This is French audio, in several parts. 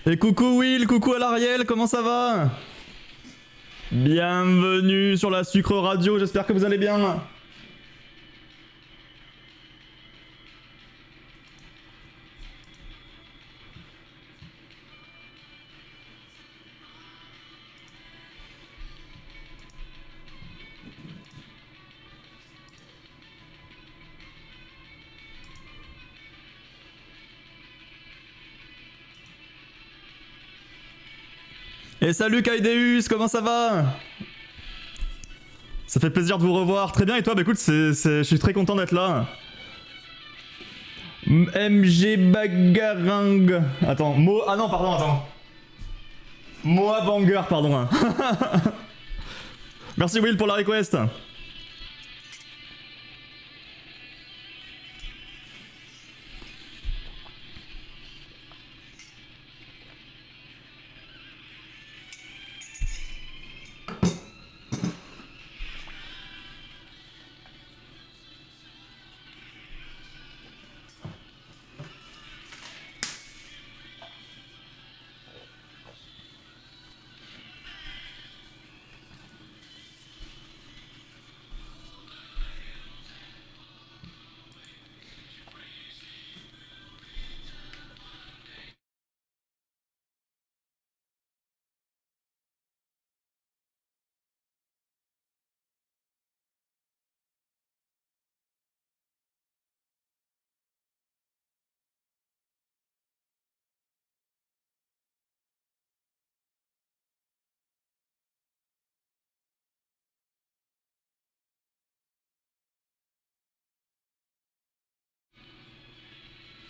Et coucou Will, coucou à l'Ariel, comment ça va? Bienvenue sur la Sucre Radio, j'espère que vous allez bien. Et salut Kaideus, comment ça va? Ça fait plaisir de vous revoir. Très bien, et toi? Bah écoute, je suis très content d'être là. MG Bagarang. Attends, Ah non, pardon, attends. Moa Banger, pardon. Hein. Merci Will pour la request.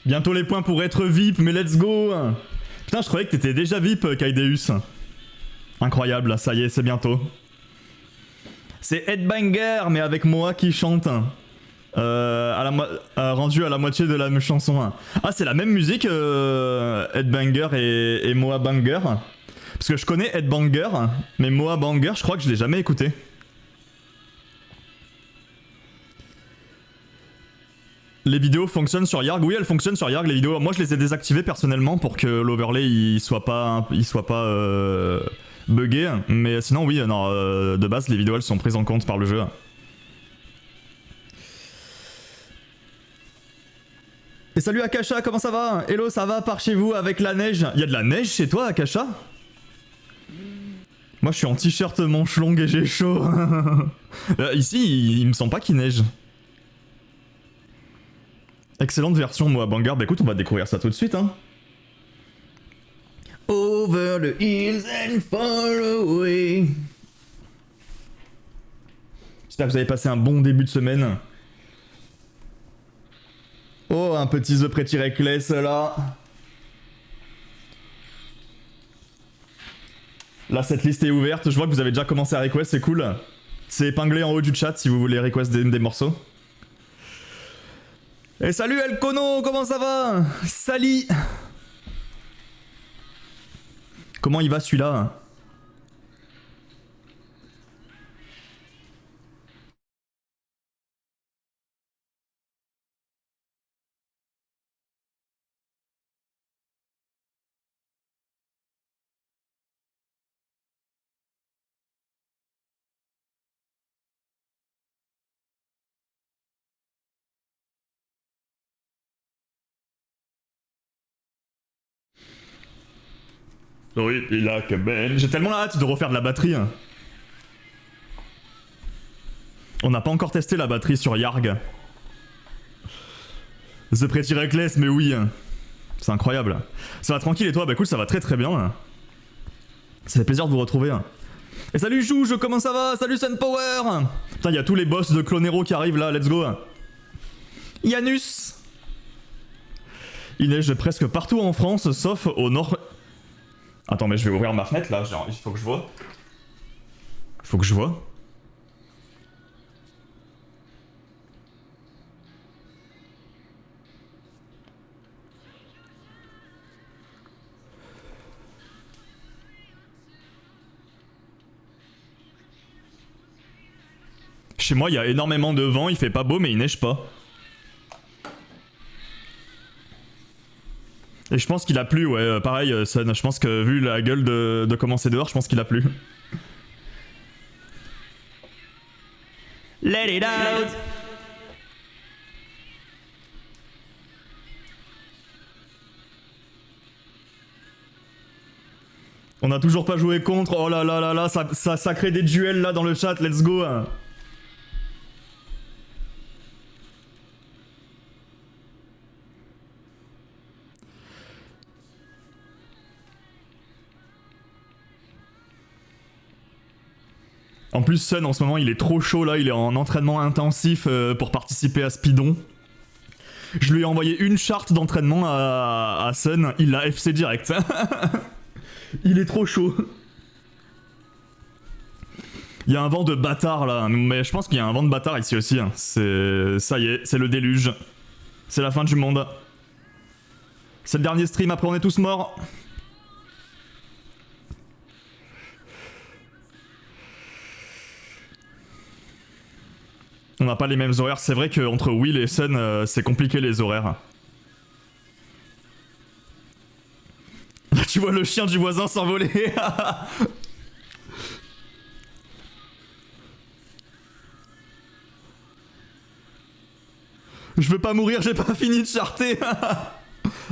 Bientôt les points pour être VIP, mais let's go. Putain, je croyais que t'étais déjà VIP, Kaideus. Incroyable, ça y est, c'est bientôt. C'est Headbanger, mais avec Moa qui chante. Rendu à la moitié de la même chanson. Ah, c'est la même musique, Headbanger et Moa Banger. Parce que je connais Headbanger, mais Moa Banger, je crois que je l'ai jamais écouté. Les vidéos fonctionnent sur Yarg. Oui, elles fonctionnent sur Yarg, les vidéos. Moi, je les ai désactivées personnellement pour que l'overlay il soit pas buggé. Mais sinon, oui, non, de base, les vidéos elles sont prises en compte par le jeu. Et salut Akasha, comment ça va? Hello, ça va par chez vous avec la neige? Il y a de la neige chez toi, Akasha? Moi, je suis en t-shirt manche longue et j'ai chaud. Ici, il me semble pas qu'il neige. Excellente version Moa Banger, bah écoute on va découvrir ça tout de suite hein. Over the hills and far away. J'espère que vous avez passé un bon début de semaine. Oh un petit The Pretty Reckless là. Là cette liste est ouverte, je vois que vous avez déjà commencé à request, c'est cool. C'est épinglé en haut du chat si vous voulez request des morceaux. Et salut El Kono, comment ça va? Salut. Comment il va celui-là? Oui, il a que ben. J'ai tellement la hâte de refaire de la batterie. On n'a pas encore testé la batterie sur Yarg. The Pretty Reckless, mais oui. C'est incroyable. Ça va tranquille et toi? Bah écoute, ça va très très bien. Ça fait plaisir de vous retrouver. Et salut Jouge, comment ça va? Salut Sunpower. Putain, il y a tous les boss de Clonero qui arrivent là, let's go. Janus. Il neige presque partout en France, sauf au nord... Attends, mais je vais ouvrir ma fenêtre là, genre, il faut que je vois. Faut que je vois. Chez moi, il y a énormément de vent, il fait pas beau, mais il neige pas. Et je pense qu'il a plu, ouais, pareil, Sun. Je pense que vu la gueule de commencer dehors, je pense qu'il a plu. Let it out! On a toujours pas joué contre. Oh là là là là, ça crée des duels là dans le chat, let's go! En plus, Sun en ce moment il est trop chaud là, il est en entraînement intensif pour participer à Speedon. Je lui ai envoyé une charte d'entraînement à Sun, il l'a FC direct. Il est trop chaud. Il y a un vent de bâtard là, mais je pense qu'il y a un vent de bâtard ici aussi. Hein. Ça y est, c'est le déluge. C'est la fin du monde. C'est le dernier stream, après on est tous morts. On n'a pas les mêmes horaires, c'est vrai qu'entre Will et Sun, c'est compliqué les horaires. Là tu vois le chien du voisin s'envoler. Je veux pas mourir, j'ai pas fini de charter.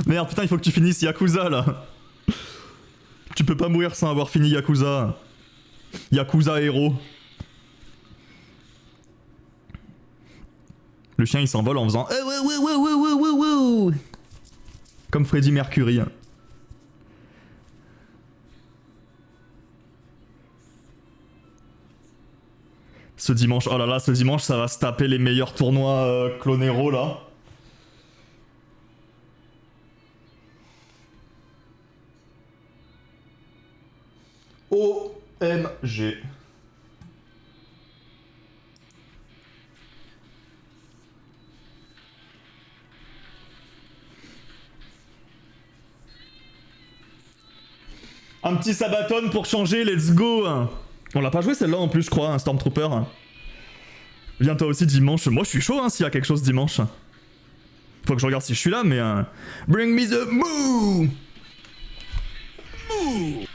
Merde, putain, il faut que tu finisses Yakuza là. Tu peux pas mourir sans avoir fini Yakuza. Yakuza héros. Le chien il s'envole en faisant comme Freddie Mercury. Ce dimanche, oh là là, ce dimanche ça va se taper les meilleurs tournois Clonero là. OMG. Un petit Sabaton pour changer, let's go. On l'a pas joué celle-là en plus je crois, un Stormtrooper. Viens toi aussi dimanche, moi je suis chaud hein, s'il y a quelque chose dimanche. Faut que je regarde si je suis là mais... Bring me the moo. Moo.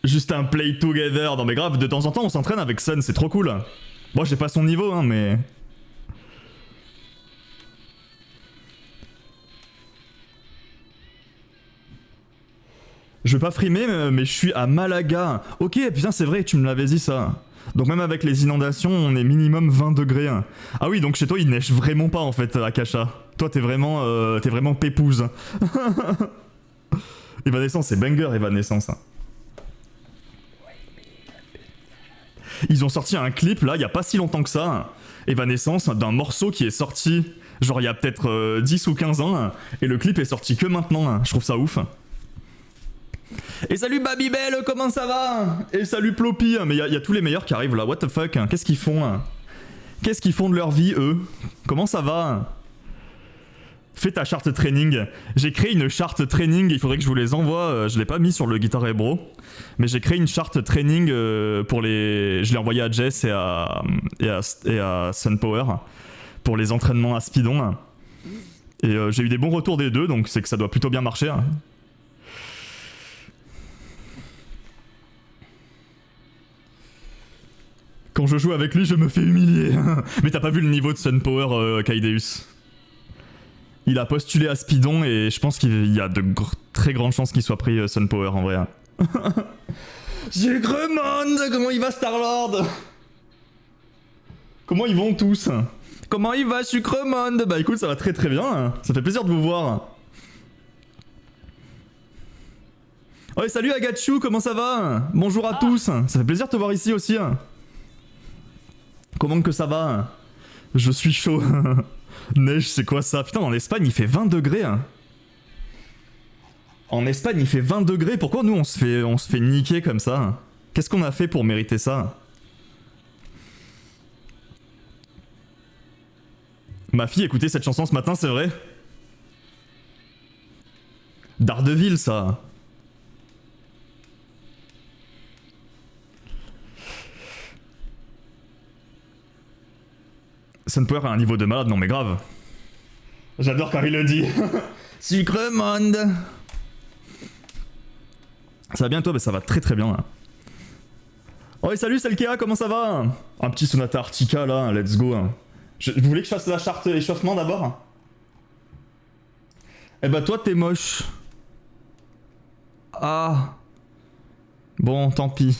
Juste un play together, non mais grave, de temps en temps on s'entraîne avec Sun, c'est trop cool. Moi j'ai pas son niveau hein mais... Je veux pas frimer mais je suis à Malaga. Ok putain c'est vrai, tu me l'avais dit ça. Donc même avec les inondations on est minimum 20 degrés. Ah oui donc chez toi il neige vraiment pas en fait à Kasha. Toi t'es vraiment pépouze. Evanescence c'est banger Evanescence. Ils ont sorti un clip là, il y a pas si longtemps que ça, Evanescence, d'un morceau qui est sorti, genre il y a peut-être 10 ou 15 ans, et le clip est sorti que maintenant, je trouve ça ouf. Et salut Babybel, comment ça va? Et salut Ploppy, mais il y a tous les meilleurs qui arrivent là, what the fuck, qu'est-ce qu'ils font? Qu'est-ce qu'ils font de leur vie eux? Comment ça va? Fais ta charte training. J'ai créé une charte training, il faudrait que je vous les envoie, je l'ai pas mis sur le Guitar Hero. Mais j'ai créé une charte training pour les... Je l'ai envoyé à Jess et à Sunpower pour les entraînements à Speedon. Et j'ai eu des bons retours des deux, donc c'est que ça doit plutôt bien marcher. Quand je joue avec lui, je me fais humilier. Mais t'as pas vu le niveau de Sunpower, Kaideus? Il a postulé à Speedon et je pense qu'il y a de très grandes chances qu'il soit pris Sunpower en vrai. Sucremonde, comment il va Starlord? Comment ils vont tous? Comment il va Sucremonde? Bah écoute ça va très très bien, ça fait plaisir de vous voir. Ouais salut Agatchou, comment ça va? Bonjour à tous, ça fait plaisir de te voir ici aussi. Comment que ça va? Je suis chaud. Neige c'est quoi ça? Putain en Espagne il fait 20 degrés. En Espagne il fait 20 degrés, pourquoi nous on se fait niquer comme ça? Qu'est-ce qu'on a fait pour mériter ça? Ma fille écoutait cette chanson ce matin, c'est vrai? Daredevil ça. Sunpower a un niveau de malade, non mais grave. J'adore quand il le dit. Sucre monde. Ça va bien toi? Bah ça va très très bien là. Oh et salut Selkea, comment ça va? Un petit Sonata Arctica là, let's go. Vous voulez que je fasse la charte échauffement d'abord? Eh bah toi t'es moche. Ah. Bon, tant pis.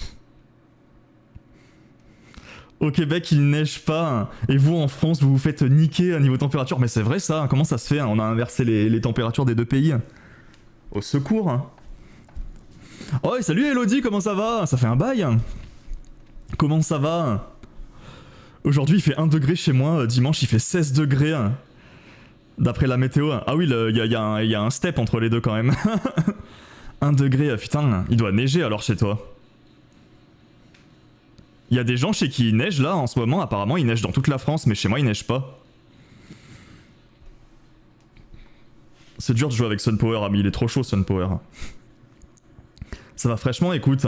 Au Québec, il neige pas. Et vous, en France, vous vous faites niquer à niveau température. Mais c'est vrai ça, comment ça se fait? On a inversé les températures des deux pays. Au secours. Oh, et salut Elodie, comment ça va? Ça fait un bail. Comment ça va? Aujourd'hui, il fait 1 degré chez moi. Dimanche, il fait 16 degrés. D'après la météo. Ah oui, il y a un step entre les deux quand même. 1 degré, putain, il doit neiger alors chez toi. Il y a des gens chez qui il neige là en ce moment, apparemment il neige dans toute la France, mais chez moi il neige pas. C'est dur de jouer avec Sunpower, ami, il est trop chaud Sunpower. Ça va fraîchement, écoute,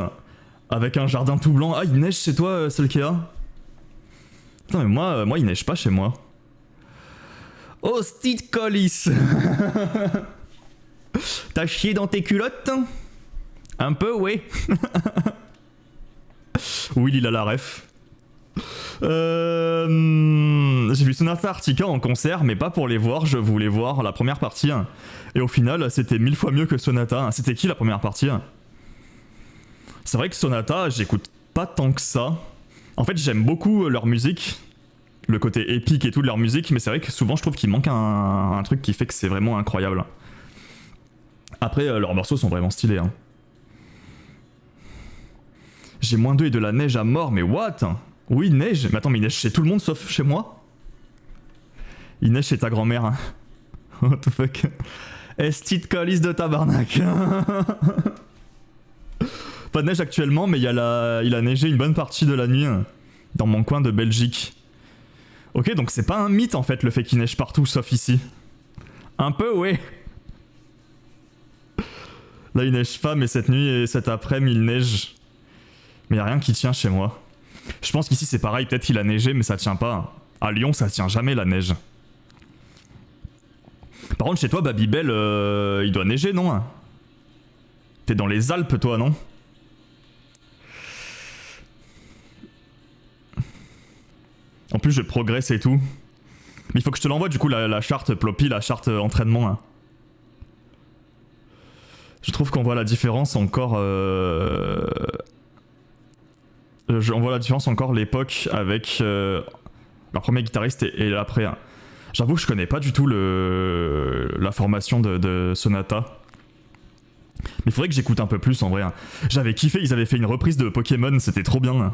avec un jardin tout blanc. Ah, il neige chez toi, Selkea? Putain, mais moi il neige pas chez moi. Oh, Steve Collis. T'as chié dans tes culottes? Un peu, ouais. Oui, il a la ref. J'ai vu Sonata Arctica en concert, mais pas pour les voir, je voulais voir la première partie. Et au final, c'était 1000 fois mieux que Sonata. C'était qui la première partie? C'est vrai que Sonata, j'écoute pas tant que ça. En fait, j'aime beaucoup leur musique, le côté épique et tout de leur musique, mais c'est vrai que souvent je trouve qu'il manque un truc qui fait que c'est vraiment incroyable. Après, leurs morceaux sont vraiment stylés. Hein. J'ai -2 et de la neige à mort, mais what? Oui, il neige. Mais attends, mais il neige chez tout le monde sauf chez moi? Il neige chez ta grand-mère. What the fuck? Estit colis de tabarnak. Pas de neige actuellement, mais il a neigé une bonne partie de la nuit dans mon coin de Belgique. Ok, donc c'est pas un mythe en fait le fait qu'il neige partout sauf ici. Un peu, ouais. Là, il neige pas, mais cette nuit et cet après-midi, il neige. Mais y a rien qui tient chez moi. Je pense qu'ici c'est pareil, peut-être qu'il a neigé mais ça tient pas. À Lyon ça tient jamais la neige. Par contre chez toi Babybel, il doit neiger non? T'es dans les Alpes toi non? En plus je progresse et tout. Mais il faut que je te l'envoie du coup la charte Ploppy, la charte entraînement. Hein. Je trouve qu'on voit la différence encore... on voit la différence encore l'époque avec leur premier guitariste et l'après. Hein. J'avoue que je connais pas du tout la formation de Sonata. Mais il faudrait que j'écoute un peu plus en vrai. Hein. J'avais kiffé, ils avaient fait une reprise de Pokémon, c'était trop bien. Hein.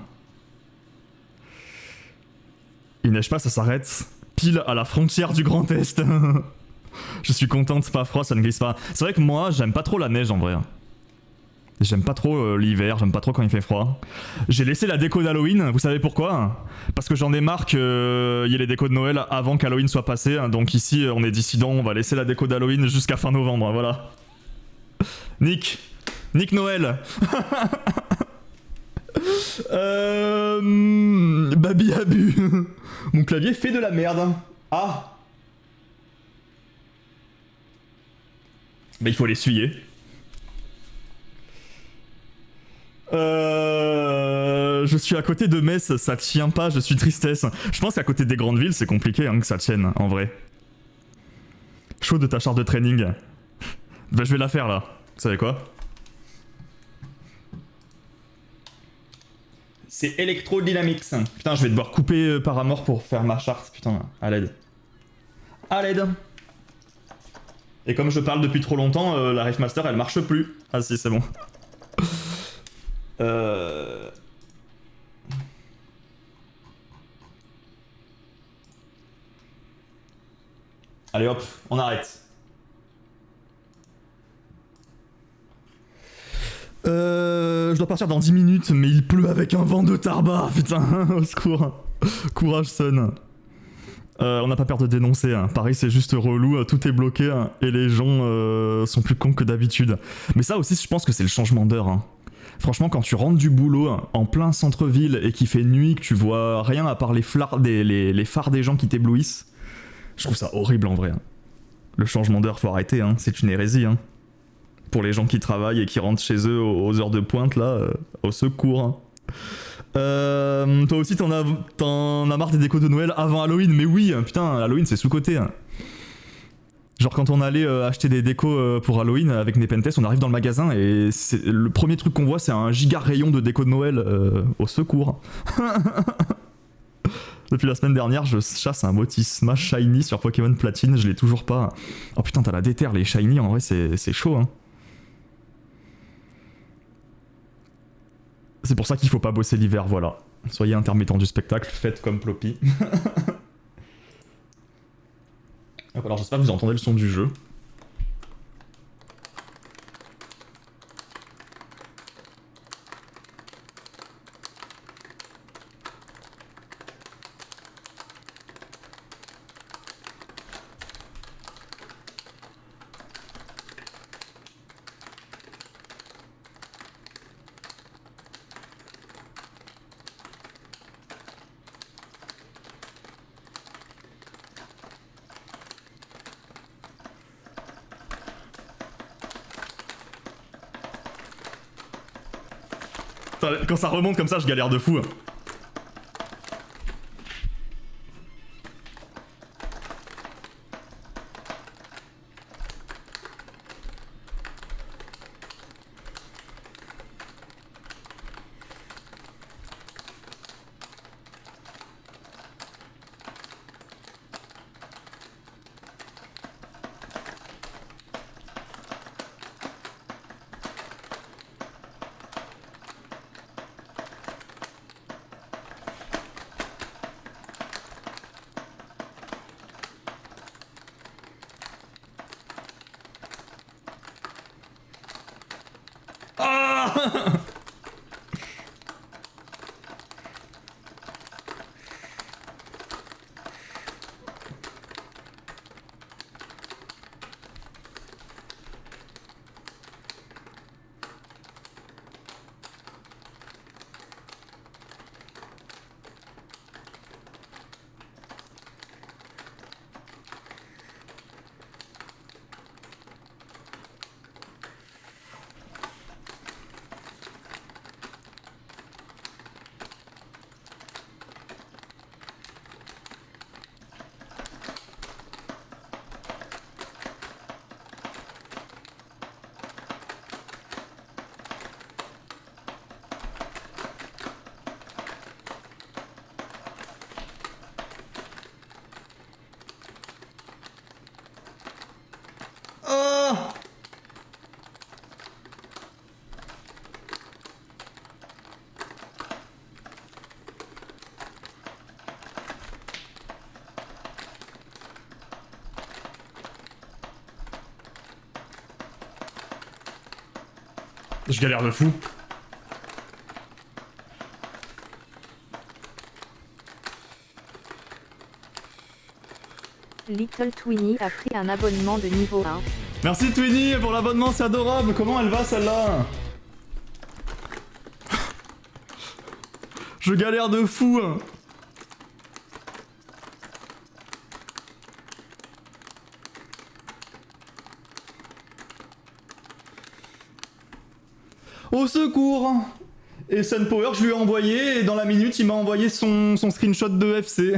Il neige pas, ça s'arrête. Pile à la frontière du Grand Est. Je suis contente, pas froid, ça ne glisse pas. C'est vrai que moi, j'aime pas trop la neige en vrai. J'aime pas trop l'hiver, j'aime pas trop quand il fait froid. J'ai laissé la déco d'Halloween, vous savez pourquoi? Parce que j'en ai marre qu'il y ait les décos de Noël avant qu'Halloween soit passé. Donc ici, on est dissident, on va laisser la déco d'Halloween jusqu'à fin novembre, voilà. Nick Noël. Baby Abu. Mon clavier fait de la merde. Ah. Bah il faut l'essuyer. Je suis à côté de Metz, ça tient pas, je suis tristesse. Je pense qu'à côté des grandes villes, c'est compliqué hein, que ça tienne, en vrai. Chaud de ta charte de training. Bah je vais la faire là, vous savez quoi? C'est Electrodynamics. Putain, je vais devoir couper Paramore pour faire ma charte, putain, à l'aide. À l'aide. Et comme je parle depuis trop longtemps, la Riffmaster elle marche plus. Ah si, c'est bon. Allez hop, on arrête. Je dois partir dans 10 minutes, mais il pleut avec un vent de tarba, putain, au secours. Courage, Sun. On n'a pas peur de dénoncer, hein. Paris c'est juste relou, tout est bloqué hein, et les gens sont plus cons que d'habitude. Mais ça aussi je pense que c'est le changement d'heure. Hein. Franchement, quand tu rentres du boulot en plein centre-ville et qu'il fait nuit, que tu vois rien à part les phares des gens qui t'éblouissent, je trouve ça horrible en vrai. Hein. Le changement d'heure, faut arrêter, hein. C'est une hérésie. Hein. Pour les gens qui travaillent et qui rentrent chez eux aux heures de pointe, là, au secours. Hein. Toi aussi, t'en as marre des décos de Noël avant Halloween? Mais oui, putain, Halloween c'est sous-côté. Hein. Genre quand on allait acheter des décos pour Halloween avec Nepenthes, on arrive dans le magasin et le premier truc qu'on voit c'est un giga rayon de déco de Noël au secours. Depuis la semaine dernière, je chasse un Motisma Shiny sur Pokémon Platine, je l'ai toujours pas. Oh putain, t'as la déterre, les Shiny en vrai c'est chaud hein. C'est pour ça qu'il faut pas bosser l'hiver, voilà. Soyez intermittent du spectacle, faites comme Ploppy. Alors j'espère que vous entendez le son du jeu. Quand ça remonte comme ça, je galère de fou. Je galère de fou. Little Twinny a pris un abonnement de niveau 1. Merci Twinny pour l'abonnement, c'est adorable. Comment elle va celle-là? Je galère de fou. Au secours! Et Sunpower, je lui ai envoyé, et dans la minute, il m'a envoyé son screenshot de FC.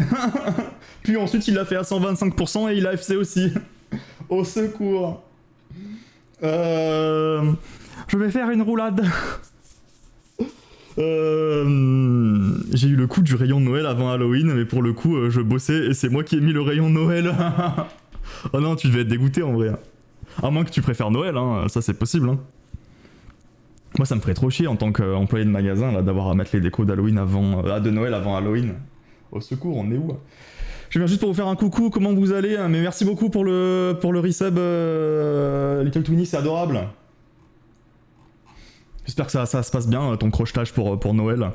Puis ensuite, il l'a fait à 125% et il a FC aussi. Au secours! Je vais faire une roulade. J'ai eu le coup du rayon de Noël avant Halloween, mais pour le coup, je bossais et c'est moi qui ai mis le rayon de Noël. Oh non, tu devais être dégoûté en vrai. À moins que tu préfères Noël, hein, ça c'est possible. Hein. Moi, ça me ferait trop chier en tant qu'employé de magasin là, d'avoir à mettre les décos d'Halloween de Noël avant Halloween. Au secours, on est où? Je viens juste pour vous faire un coucou, comment vous allez? Mais merci beaucoup pour le resub, Little Twinny, c'est adorable. J'espère que ça se passe bien, ton crochetage pour Noël.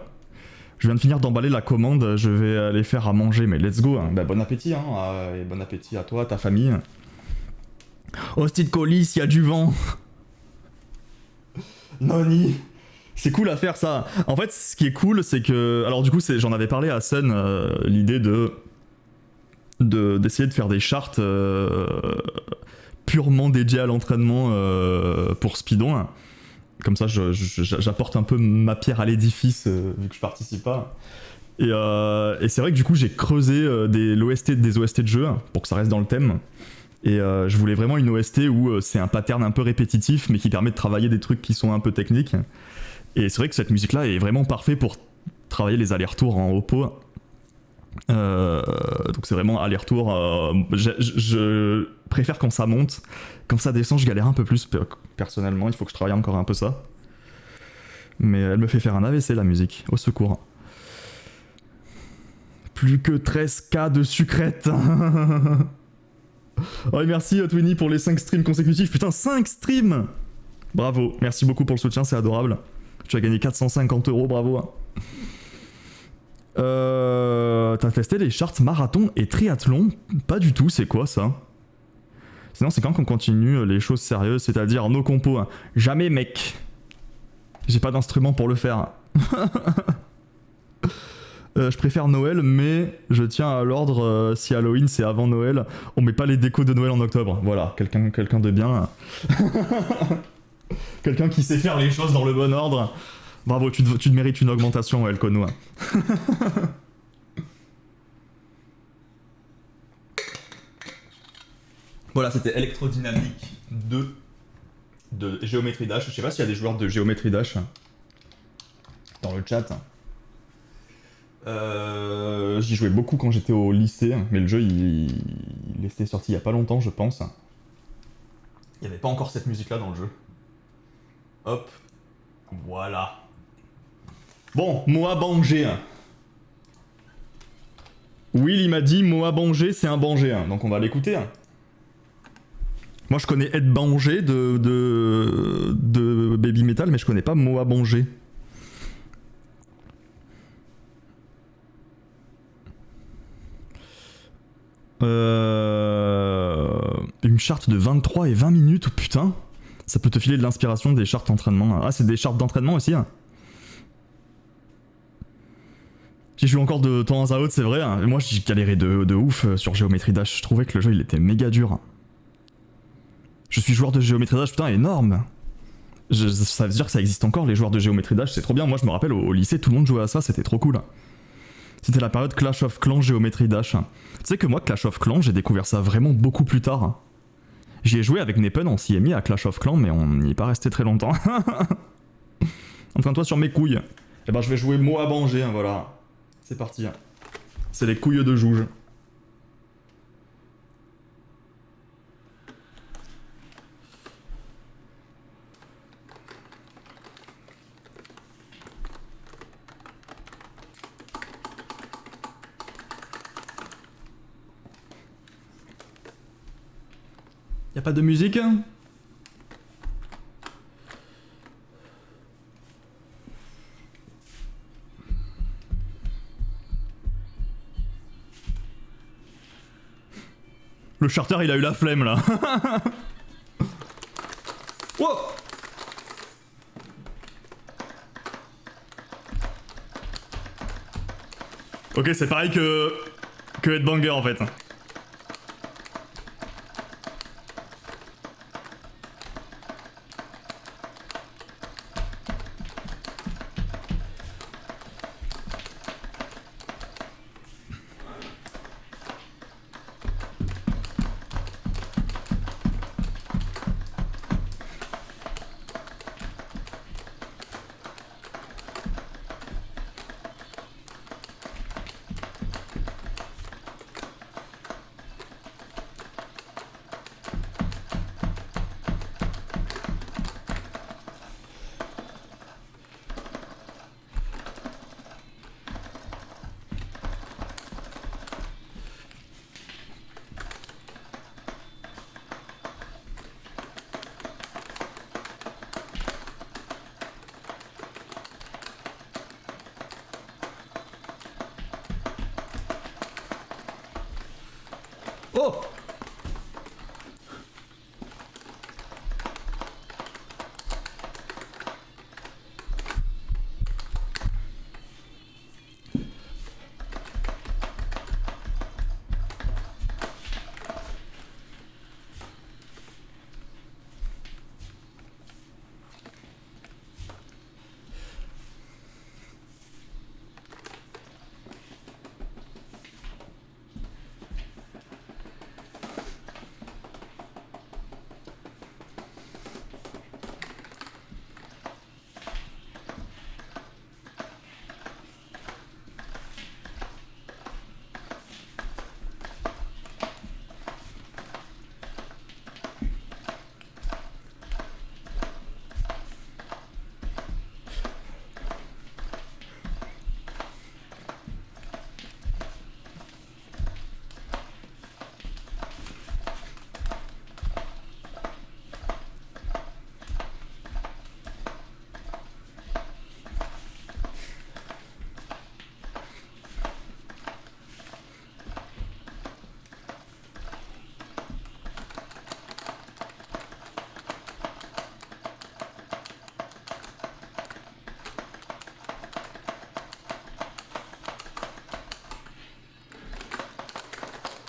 Je viens de finir d'emballer la commande, je vais aller faire à manger, mais let's go. Hein. Bah, bon appétit, hein, et bon appétit à toi, à ta famille. Hostie de colis, il y a du vent. Noni, C'est cool à faire ça. En fait, ce qui est cool, c'est que... Alors du coup, j'en avais parlé à Sun, l'idée d'essayer de faire des charts purement dédiés à l'entraînement pour Speedon. Comme ça, j'apporte un peu ma pierre à l'édifice, vu que je participe pas. Et c'est vrai que du coup, j'ai creusé des OST de jeu, pour que ça reste dans le thème. Et je voulais vraiment une OST où c'est un pattern un peu répétitif, mais qui permet de travailler des trucs qui sont un peu techniques. Et c'est vrai que cette musique-là est vraiment parfaite pour travailler les allers-retours en oppo. Donc c'est vraiment aller-retour. Je préfère quand ça monte. Quand ça descend, je galère un peu plus. Personnellement, il faut que je travaille encore un peu ça. Mais elle me fait faire un AVC, la musique. Au secours. Plus que 13K de sucrète. Ouais, merci Twinny pour les 5 streams consécutifs. Putain, 5 streams. Bravo, merci beaucoup pour le soutien, c'est adorable. Tu as gagné 450 €, bravo. T'as testé les charts marathon et triathlon? Pas du tout, c'est quoi ça? Sinon, c'est quand qu'on continue les choses sérieuses, c'est-à-dire nos compos. Jamais, mec. J'ai pas d'instrument pour le faire. Je préfère Noël, mais je tiens à l'ordre, si Halloween c'est avant Noël, on met pas les décos de Noël en octobre. Voilà, quelqu'un de bien. Quelqu'un qui sait faire les choses dans le bon ordre. Bravo, tu te mérites une augmentation, Elkono. Voilà, c'était Electrodynamic 2 de Geometry Dash. Je sais pas s'il y a des joueurs de Geometry Dash dans le chat. J'y jouais beaucoup quand j'étais au lycée, mais le jeu il était sorti il y a pas longtemps, je pense. Il n'y avait pas encore cette musique là dans le jeu. Hop, voilà. Bon, Moa Banger. Will il m'a dit Moa Banger c'est un Banger, donc on va l'écouter. Moi je connais Ed Banger de Baby Metal, mais je connais pas Moa Banger. Une charte de 23 et 20 minutes, oh putain. Ça peut te filer de l'inspiration des chartes d'entraînement. Ah, c'est des chartes d'entraînement aussi. J'y joue encore de temps à autre, c'est vrai. Moi, j'ai galéré de ouf sur Geometry Dash. Je trouvais que le jeu, il était méga dur. Je suis joueur de Geometry Dash, putain, énorme. Ça veut dire que ça existe encore, les joueurs de Geometry Dash, c'est trop bien. Moi, je me rappelle, au lycée, tout le monde jouait à ça, c'était trop cool. C'était la période Clash of Clans Geometry Dash. Tu sais que moi, Clash of Clans, j'ai découvert ça vraiment beaucoup plus tard. J'y ai joué avec Nepen, on s'y est mis à Clash of Clans, mais on n'y est pas resté très longtemps. Entraîne-toi sur mes couilles. Eh ben, je vais jouer Moa Banger, voilà. C'est parti. C'est les couilles de Jouge. Y'a pas de musique? Le charter il a eu la flemme là. Wow. Ok, c'est pareil que Headbanger en fait. Oh!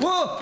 Wow.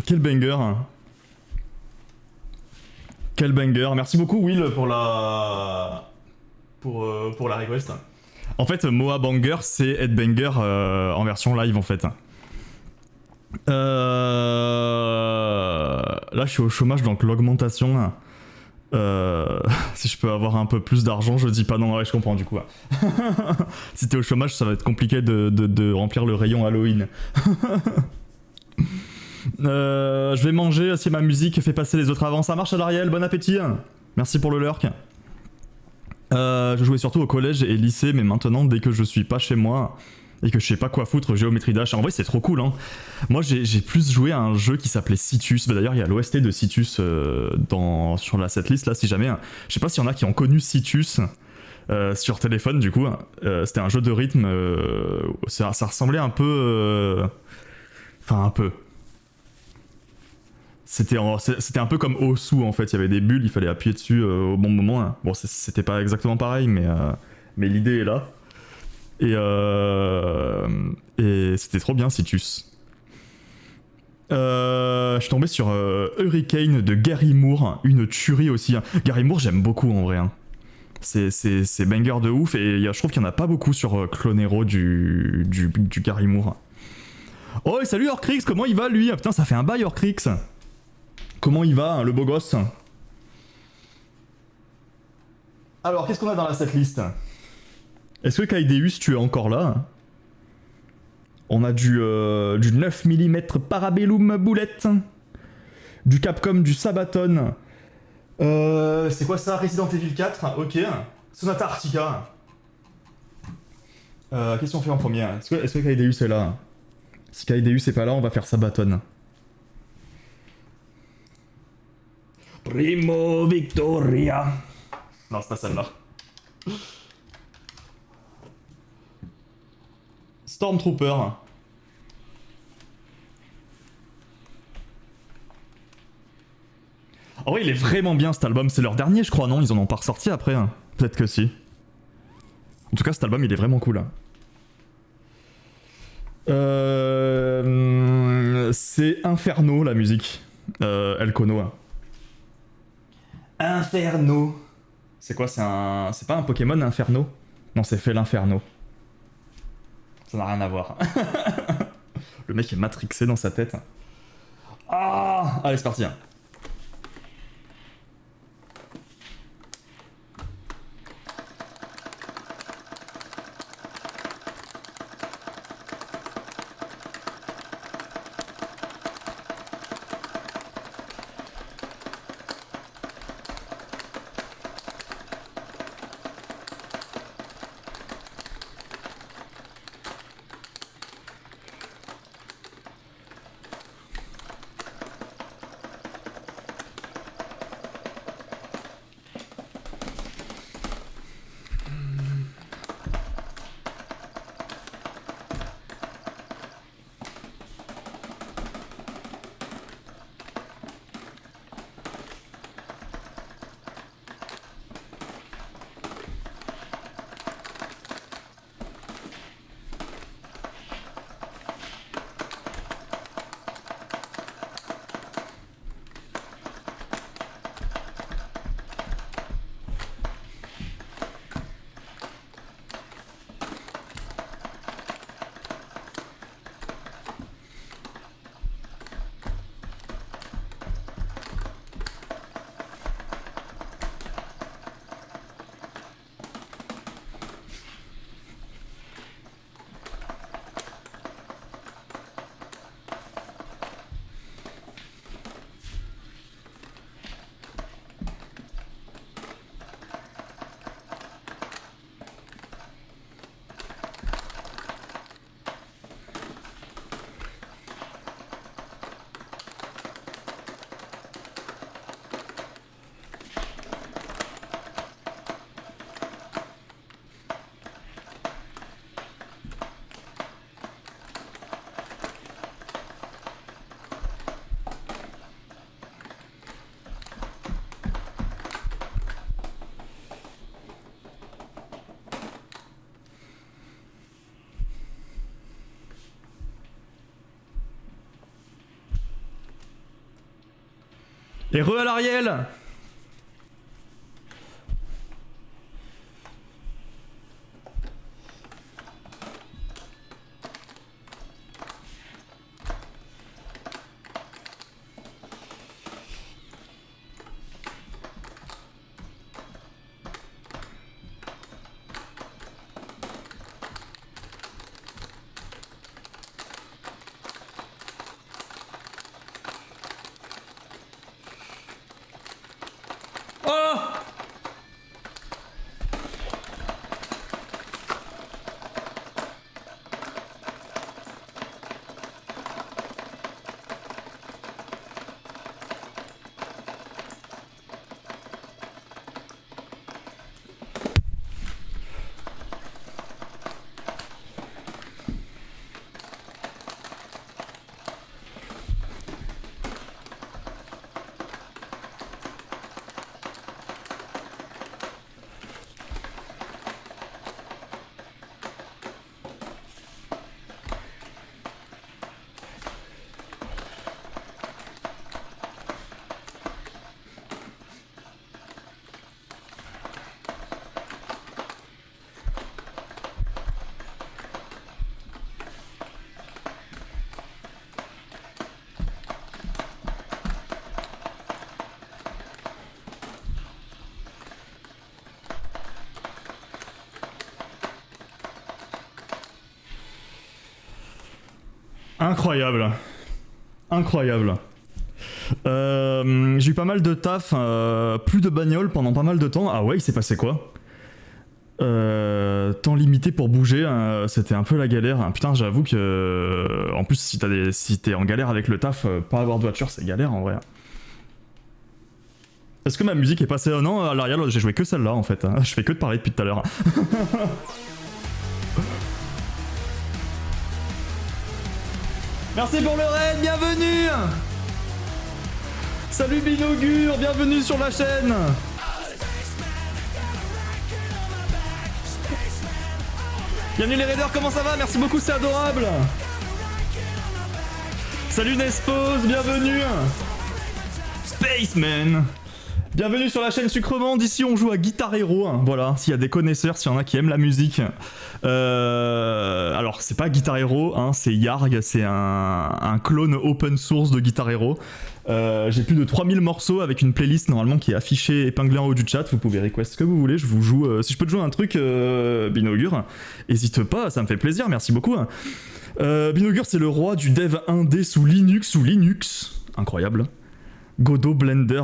Quel banger. Quel banger. Merci beaucoup Will pour la request. En fait, Moa Banger, c'est Headbanger en version live en fait. Là, je suis au chômage, donc l'augmentation. Si je peux avoir un peu plus d'argent, je dis pas non, ouais, je comprends du coup. Si t'es au chômage, ça va être compliqué de remplir le rayon Halloween. Je vais manger si ma musique fait passer les autres avant. Ça marche, Adariel, bon appétit. Merci pour le lurk. Je jouais surtout au collège et lycée, mais maintenant, dès que je suis pas chez moi et que je sais pas quoi foutre, Géométrie Dash. En vrai, c'est trop cool, hein. Moi, j'ai plus joué à un jeu qui s'appelait Citus. Bah, d'ailleurs, il y a l'OST de Citus sur la setlist, là, si jamais. Je sais pas s'il y en a qui ont connu Citus sur téléphone, du coup. C'était un jeu de rythme. Ça ressemblait un peu. Enfin, un peu. C'était un peu comme Osu en fait, il y avait des bulles, il fallait appuyer dessus au bon moment. Bon, c'était pas exactement pareil, mais l'idée est là. Et c'était trop bien, Citus. Je suis tombé sur Hurricane de Gary Moore, une tuerie aussi. Gary Moore, j'aime beaucoup en vrai. C'est banger de ouf, et je trouve qu'il y en a pas beaucoup sur Clonero du Gary Moore. Oh, et salut Orcrix, comment il va lui? Ah putain, ça fait un bail Orcrix. Comment il va, hein, le beau gosse? Alors, qu'est-ce qu'on a dans la setlist? Est-ce que Kaideus, tu es encore là? On a du 9 mm Parabellum Boulette, du Capcom, du Sabaton. C'est quoi ça? Resident Evil 4, ok. Sonata Arctica. Qu'est-ce qu'on fait en premier? Est-ce que Kaideus est là? Si Kaideus est pas là, on va faire Sabaton. Primo Victoria. Non, c'est pas celle-là. Stormtrooper. En vrai, il est vraiment bien cet album. C'est leur dernier, je crois, non? Ils en ont pas ressorti après. Hein. Peut-être que si. En tout cas, cet album, il est vraiment cool. C'est Inferno, la musique. El Kono. Inferno. C'est quoi? C'est pas un Pokémon, Inferno? Non, c'est fait l'Inferno. Ça n'a rien à voir. Le mec est matrixé dans sa tête. Ah! Allez, c'est parti. Et re à l'Ariel. Oh! Incroyable. Incroyable. J'ai eu pas mal de taf, plus de bagnole pendant pas mal de temps. Ah ouais, il s'est passé quoi? Temps limité pour bouger, c'était un peu la galère. Putain, j'avoue que... En plus, si t'es en galère avec le taf, pas avoir de voiture, c'est galère en vrai. Est-ce que ma musique est passée? Non, à l'arrière, j'ai joué que celle-là en fait. Je fais que de parler depuis tout à l'heure. Merci pour le raid, bienvenue! Salut Binaugure, bienvenue sur la chaîne! Bienvenue les raiders, comment ça va? Merci beaucoup, c'est adorable! Salut Nespose, bienvenue! Spaceman! Bienvenue sur la chaîne Sucrement, ici on joue à Guitar Hero, voilà, s'il y a des connaisseurs, s'il y en a qui aiment la musique. Alors c'est pas Guitar Hero, c'est Yarg, c'est un clone open source de Guitar Hero. J'ai plus de 3000 morceaux avec une playlist normalement qui est affichée, épinglée en haut du chat, vous pouvez request ce que vous voulez, je vous joue, si je peux te jouer un truc, Binaugure, hésite pas, ça me fait plaisir, merci beaucoup. Binaugure c'est le roi du dev 1D sous Linux, incroyable. Godot, Blender,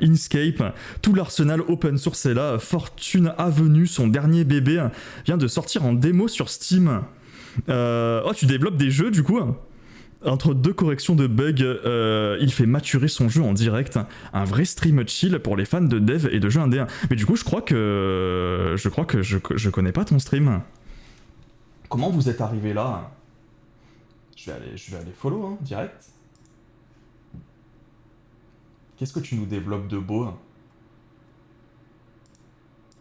Inkscape, tout l'arsenal open source est là. Fortune Avenue, son dernier bébé, vient de sortir en démo sur Steam. Oh, tu développes des jeux du coup? Entre deux corrections de bugs, il fait maturer son jeu en direct. Un vrai stream chill pour les fans de dev et de jeux indés. Mais du coup, je crois que je connais pas ton stream. Comment vous êtes arrivé là? Je vais aller follow, direct. Qu'est-ce que tu nous développes de beau?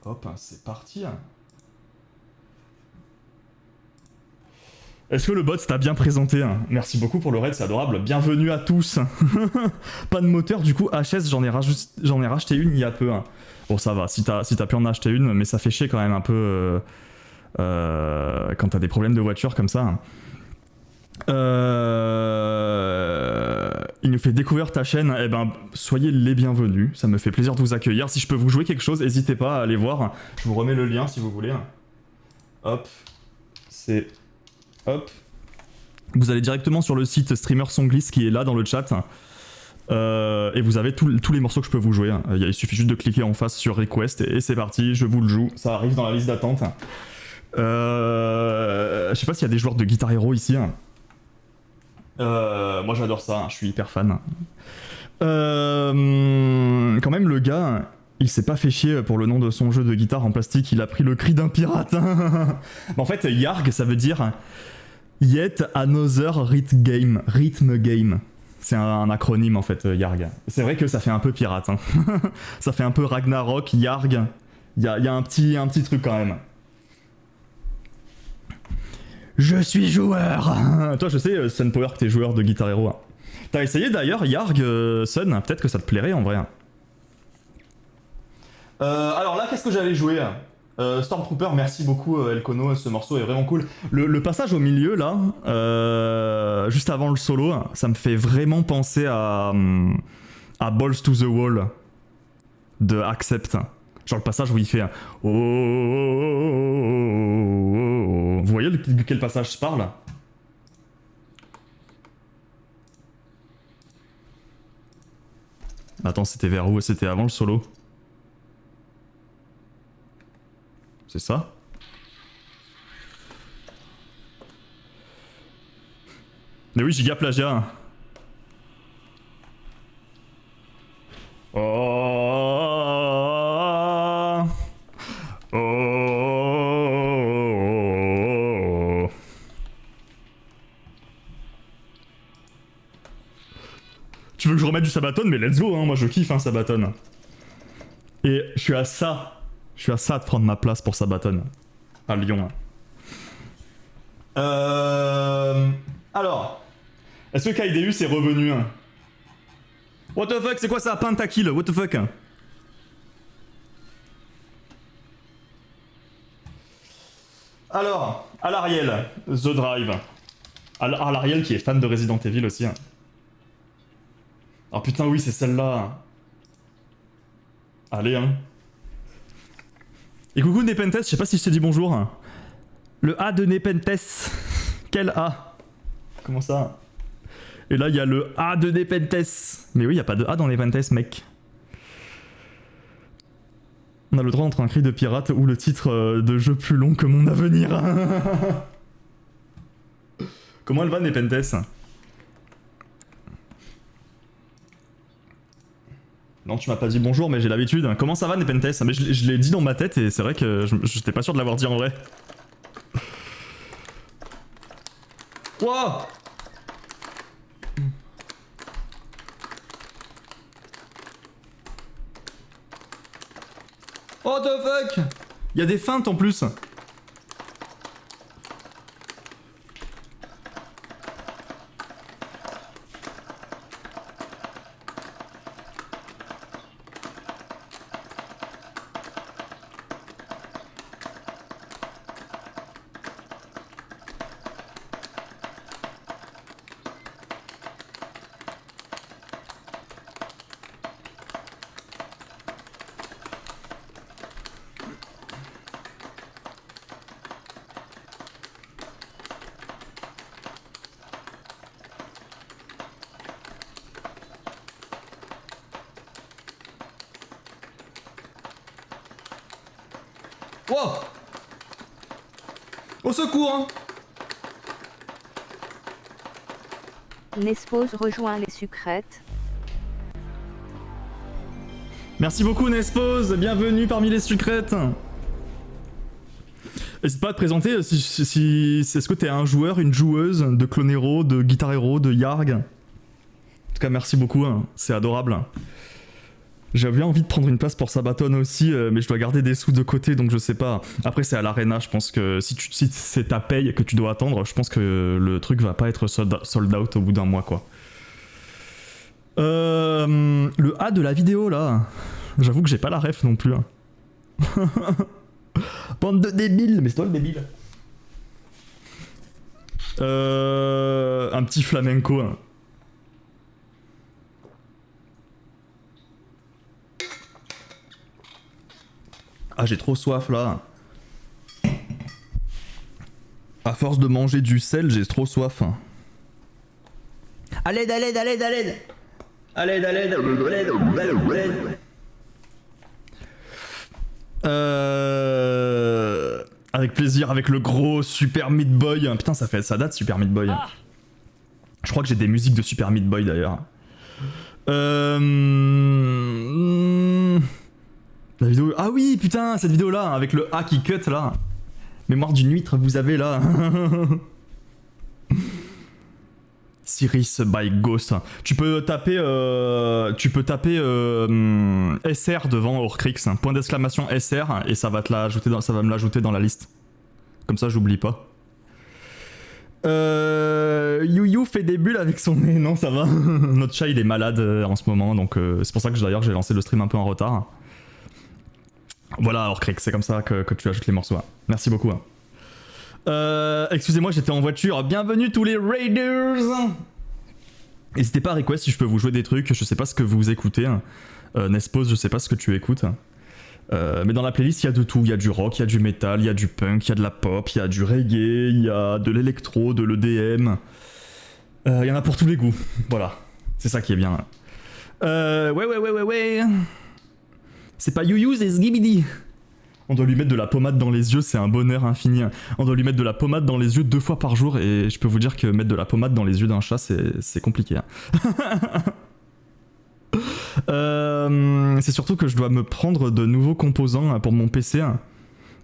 Hop, c'est parti. Est-ce que le bot t'a bien présenté? Merci beaucoup pour le raid, c'est adorable. Bienvenue à tous. Pas de moteur, du coup, HS, j'en ai racheté une il y a peu. Bon, ça va, si t'as pu en acheter une, mais ça fait chier quand même un peu quand t'as des problèmes de voiture comme ça. Il nous fait découvrir ta chaîne, eh ben soyez les bienvenus, ça me fait plaisir de vous accueillir. Si je peux vous jouer quelque chose, n'hésitez pas à aller voir, je vous remets le lien si vous voulez. Hop, c'est... Hop. Vous allez directement sur le site Streamer Songlis qui est là dans le chat. Et vous avez tous les morceaux que je peux vous jouer. Il suffit juste de cliquer en face sur Request et c'est parti, je vous le joue, ça arrive dans la liste d'attente. Je sais pas s'il y a des joueurs de Guitar Hero ici. Moi j'adore ça, je suis hyper fan. Quand même le gars, il s'est pas fait chier pour le nom de son jeu de guitare en plastique, il a pris le cri d'un pirate. En fait Yarg ça veut dire Yet Another Rhythm Game. C'est un acronyme en fait Yarg. C'est vrai que ça fait un peu pirate. Ça fait un peu Ragnarok, Yarg. Il y a un petit truc quand même. Je suis joueur. Toi je sais Sunpower que t'es joueur de Guitar Hero. T'as essayé d'ailleurs Yarg Sun, peut-être que ça te plairait en vrai. Alors là, qu'est-ce que j'avais joué Stormtrooper, merci beaucoup Elkono, ce morceau est vraiment cool. Le passage au milieu là, juste avant le solo, ça me fait vraiment penser à Balls to the Wall de Accept. Genre le passage où il fait un oh, oh, oh, oh. Vous voyez de quel passage je parle? Attends, c'était vers où? C'était avant le solo. C'est ça? Mais oui, giga plagiat. Oh, oh, oh. Tu veux que je remette du Sabaton? Mais let's go, hein, moi je kiffe un Sabaton. Et je suis à ça de prendre ma place pour Sabaton. À Lyon. Alors, est-ce que Kaideus est revenu? What the fuck, c'est quoi ça? Pentakill, what the fuck? Alors, Alariel, The Drive. Alariel qui est fan de Resident Evil aussi. Oh putain, oui, c'est celle-là. Allez, hein. Et coucou Nepenthes, je sais pas si je t'ai dit bonjour. Le A de Nepenthes. Quel A? Comment ça? Et là, il y a le A de Nepenthes. Mais oui, il n'y a pas de A dans Nepenthes, mec. On a le droit entre un cri de pirate ou le titre de jeu plus long que mon avenir. Comment elle va, Nepenthes? Non, tu m'as pas dit bonjour, mais j'ai l'habitude. Comment ça va, Nepenthes? Mais je l'ai dit dans ma tête et c'est vrai que j'étais pas sûr de l'avoir dit en vrai. Wow! Oh the fuck! Il y a des feintes en plus. Wow! Au secours, hein! Nespose rejoint les sucrètes. Merci beaucoup Nespose, bienvenue parmi les sucrètes. N'hésite pas à te présenter est-ce que t'es un joueur, une joueuse de Clone Hero, de Guitar Hero, de Yarg. En tout cas merci beaucoup, hein. C'est adorable. J'avais envie de prendre une place pour Sabaton aussi, mais je dois garder des sous de côté, donc je sais pas. Après c'est à l'arena, je pense que si c'est ta paye que tu dois attendre, je pense que le truc va pas être sold out au bout d'un mois, quoi. Le A de la vidéo là, j'avoue que j'ai pas la ref non plus. Hein. Bande de débiles, mais c'est toi le débile. Un petit flamenco. Hein. Ah, j'ai trop soif là. À force de manger du sel, j'ai trop soif. À l'aide, à l'aide, à l'aide, à l'aide. À l'aide, à l'aide, à l'aide. Avec plaisir, avec le gros Super Meat Boy. Putain, ça date Super Meat Boy. Ah. Je crois que j'ai des musiques de Super Meat Boy d'ailleurs. La vidéo... Ah oui, putain, cette vidéo là, avec le A qui cut là. Mémoire d'une huître, vous avez là. Siris by Ghost. Tu peux taper SR devant Orcrix, point d'exclamation SR, et ça va me l'ajouter dans la liste. Comme ça, j'oublie pas. You fait des bulles avec son nez. Non, ça va. Notre chat, il est malade en ce moment, donc c'est pour ça que d'ailleurs j'ai lancé le stream un peu en retard. Voilà, alors Crick, c'est comme ça que tu ajoutes les morceaux. Hein. Merci beaucoup. Hein. Excusez-moi, j'étais en voiture. Bienvenue tous les Raiders. N'hésitez pas à request si je peux vous jouer des trucs. Je sais pas ce que vous écoutez. Hein. Nespose, je sais pas ce que tu écoutes. Mais dans la playlist, il y a de tout. Il y a du rock, il y a du metal, il y a du punk, il y a de la pop, il y a du reggae, il y a de l'électro, de l'EDM. Il y en a pour tous les goûts. Voilà. C'est ça qui est bien. Ouais. C'est pas You, c'est Zgibidi. On doit lui mettre de la pommade dans les yeux, c'est un bonheur infini. On doit lui mettre de la pommade dans les yeux 2 fois par jour, et je peux vous dire que mettre de la pommade dans les yeux d'un chat, c'est compliqué. Hein. C'est surtout que je dois me prendre de nouveaux composants pour mon PC. Hein.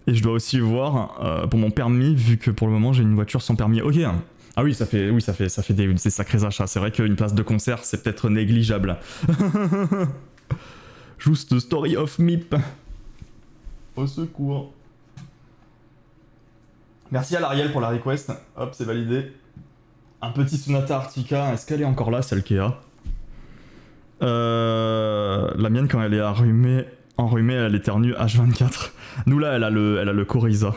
Et je dois aussi voir pour mon permis, vu que pour le moment j'ai une voiture sans permis. Ok. Hein. Ah oui, ça fait des sacrés achats. C'est vrai qu'une place de concert, c'est peut-être négligeable. Juste story of Mip. Au secours. Merci à l'Ariel pour la request. Hop, c'est validé. Un petit Sonata Arctica. Est-ce qu'elle est encore là, celle qui est là? La mienne, quand elle est enrhumée, elle éternue H24. Nous, là, elle a le Coryza.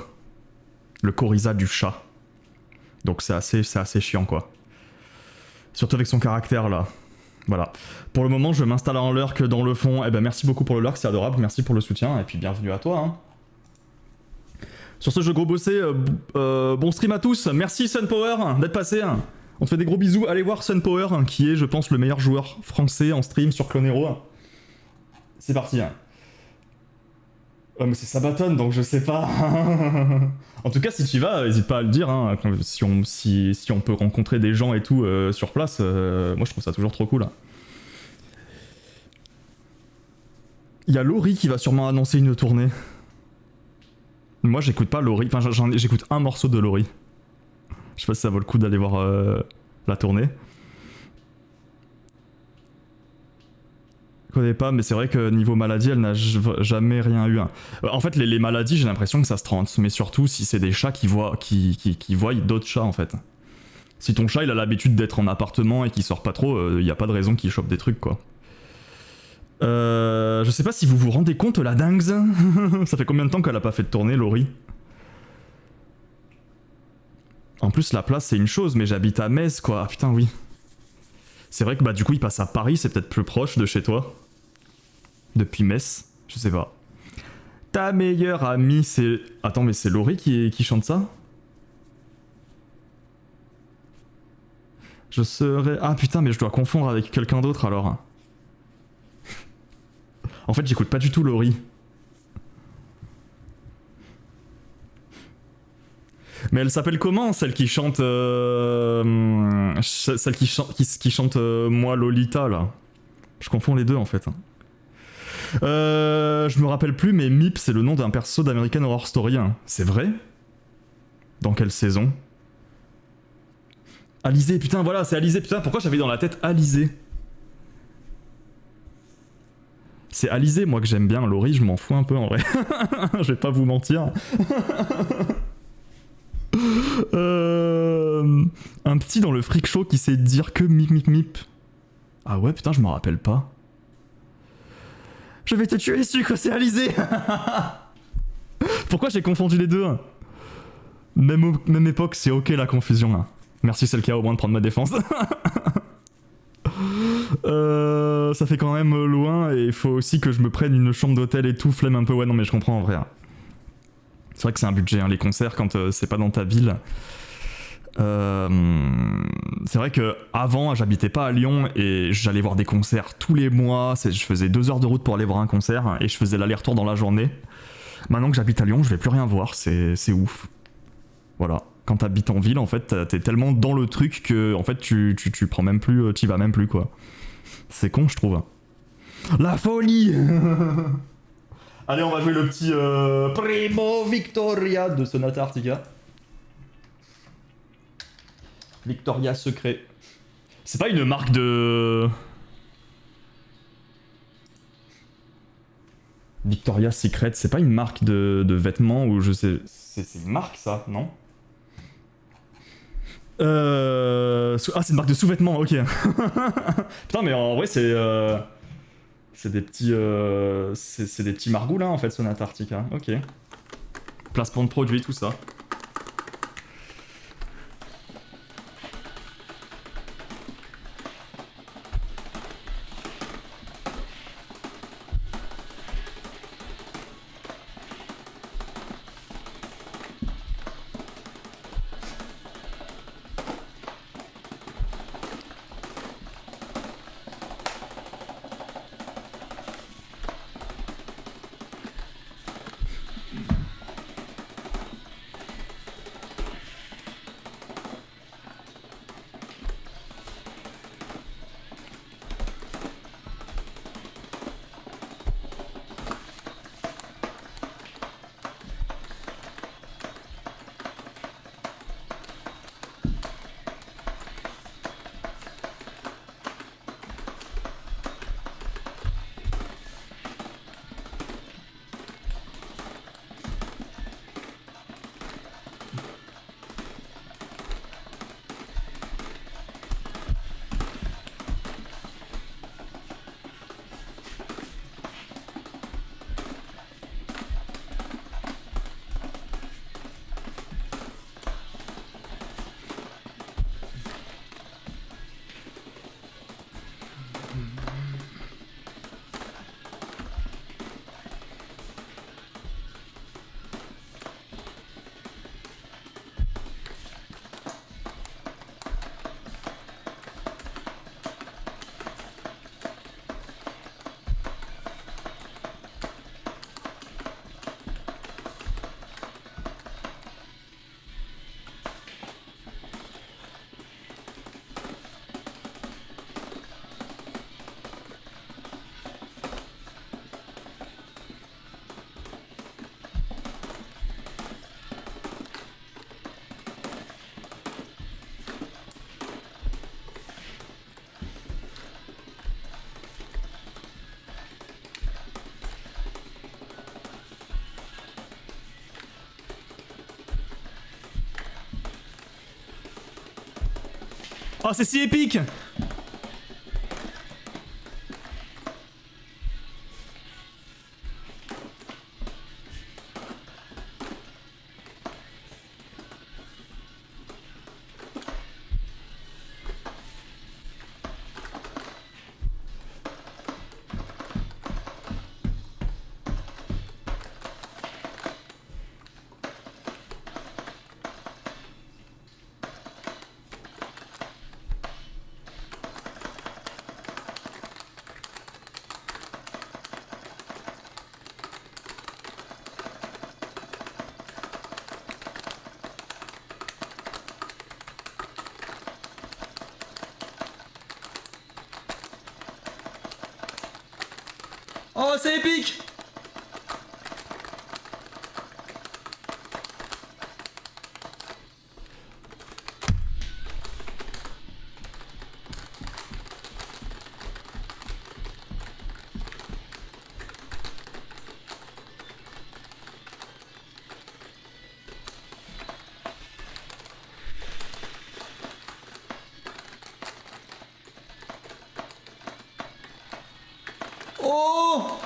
Le Coryza du chat. Donc c'est assez chiant, quoi. Surtout avec son caractère, là. Voilà. Pour le moment, je m'installe en lurk dans le fond. Eh ben, merci beaucoup pour le lurk, c'est adorable. Merci pour le soutien. Et puis, bienvenue à toi, hein. Sur ce jeu gros bossé, bon stream à tous. Merci Sunpower d'être passé. On te fait des gros bisous. Allez voir Sunpower, qui est, je pense, le meilleur joueur français en stream sur Clonero. C'est parti. Oh, mais c'est Sabaton, donc je sais pas. En tout cas, si tu y vas, n'hésite pas à le dire. Hein. Si on peut rencontrer des gens et tout sur place, moi je trouve ça toujours trop cool. Il y a Laurie qui va sûrement annoncer une tournée. Moi j'écoute pas Laurie, enfin j'écoute un morceau de Laurie. Je sais pas si ça vaut le coup d'aller voir la tournée. Je connais pas, mais c'est vrai que niveau maladie, elle n'a jamais rien eu. En fait, les maladies, j'ai l'impression que ça se transmet surtout si c'est des chats qui voient d'autres chats, en fait. Si ton chat, il a l'habitude d'être en appartement et qu'il sort pas trop, y a pas de raison qu'il chope des trucs, quoi. Je sais pas si vous vous rendez compte, la dingue. Ça fait combien de temps qu'elle a pas fait de tournée, Laurie? En plus, la place, c'est une chose, mais j'habite à Metz, quoi. Ah putain, oui. C'est vrai que bah du coup, il passe à Paris, c'est peut-être plus proche de chez toi. Depuis Metz, je sais pas. Ta meilleure amie, c'est... Attends, mais c'est Laurie qui chante ça? Je serais... Ah putain, mais je dois confondre avec quelqu'un d'autre alors. En fait, j'écoute pas du tout Laurie. Mais elle s'appelle comment, celle qui chante... Celle qui chante Moi Lolita, là. Je confonds les deux, en fait. Je me rappelle plus, mais Mip, c'est le nom d'un perso d'American Horror Story. Hein. C'est vrai? Dans quelle saison? Alizé, putain, voilà, c'est Alizé. Putain, pourquoi j'avais dans la tête Alizé? C'est Alizé, moi, que j'aime bien. Laurie, je m'en fous un peu, en vrai. Je vais pas vous mentir. Un petit dans le freak show qui sait dire que mip. Ah ouais, putain, je m'en rappelle pas. Je vais te tuer, sucre, c'est Alizé. Pourquoi j'ai confondu les deux? Même époque, c'est ok la confusion. Hein. Merci celle qui a au moins de prendre ma défense. Ça fait quand même loin et il faut aussi que je me prenne une chambre d'hôtel et tout, flemme un peu. Ouais, non, mais je comprends en vrai. C'est vrai que c'est un budget, hein, les concerts, quand c'est pas dans ta ville. C'est vrai que avant j'habitais pas à Lyon et j'allais voir des concerts tous les mois. Je faisais 2 heures de route pour aller voir un concert et je faisais l'aller-retour dans la journée. Maintenant que j'habite à Lyon, je vais plus rien voir, c'est ouf. Voilà. Quand t'habites en ville, en fait, t'es tellement dans le truc que en fait tu prends même plus, t'y vas même plus, quoi. C'est con, je trouve. La folie. Allez, on va jouer le petit Primo Victoria de Sonata Arctica. Victoria Secret. C'est pas une marque de... Victoria Secret, c'est pas une marque de vêtements ou je sais... C'est une marque, ça, non? Ah, c'est une marque de sous-vêtements, ok. Putain, mais en vrai, c'est. C'est des petits. C'est des petits margoulins en fait, Sonata Arctica. Ok. Placement de produits, tout ça. Oh, c'est si épique! Oh, c'est épique! Oh!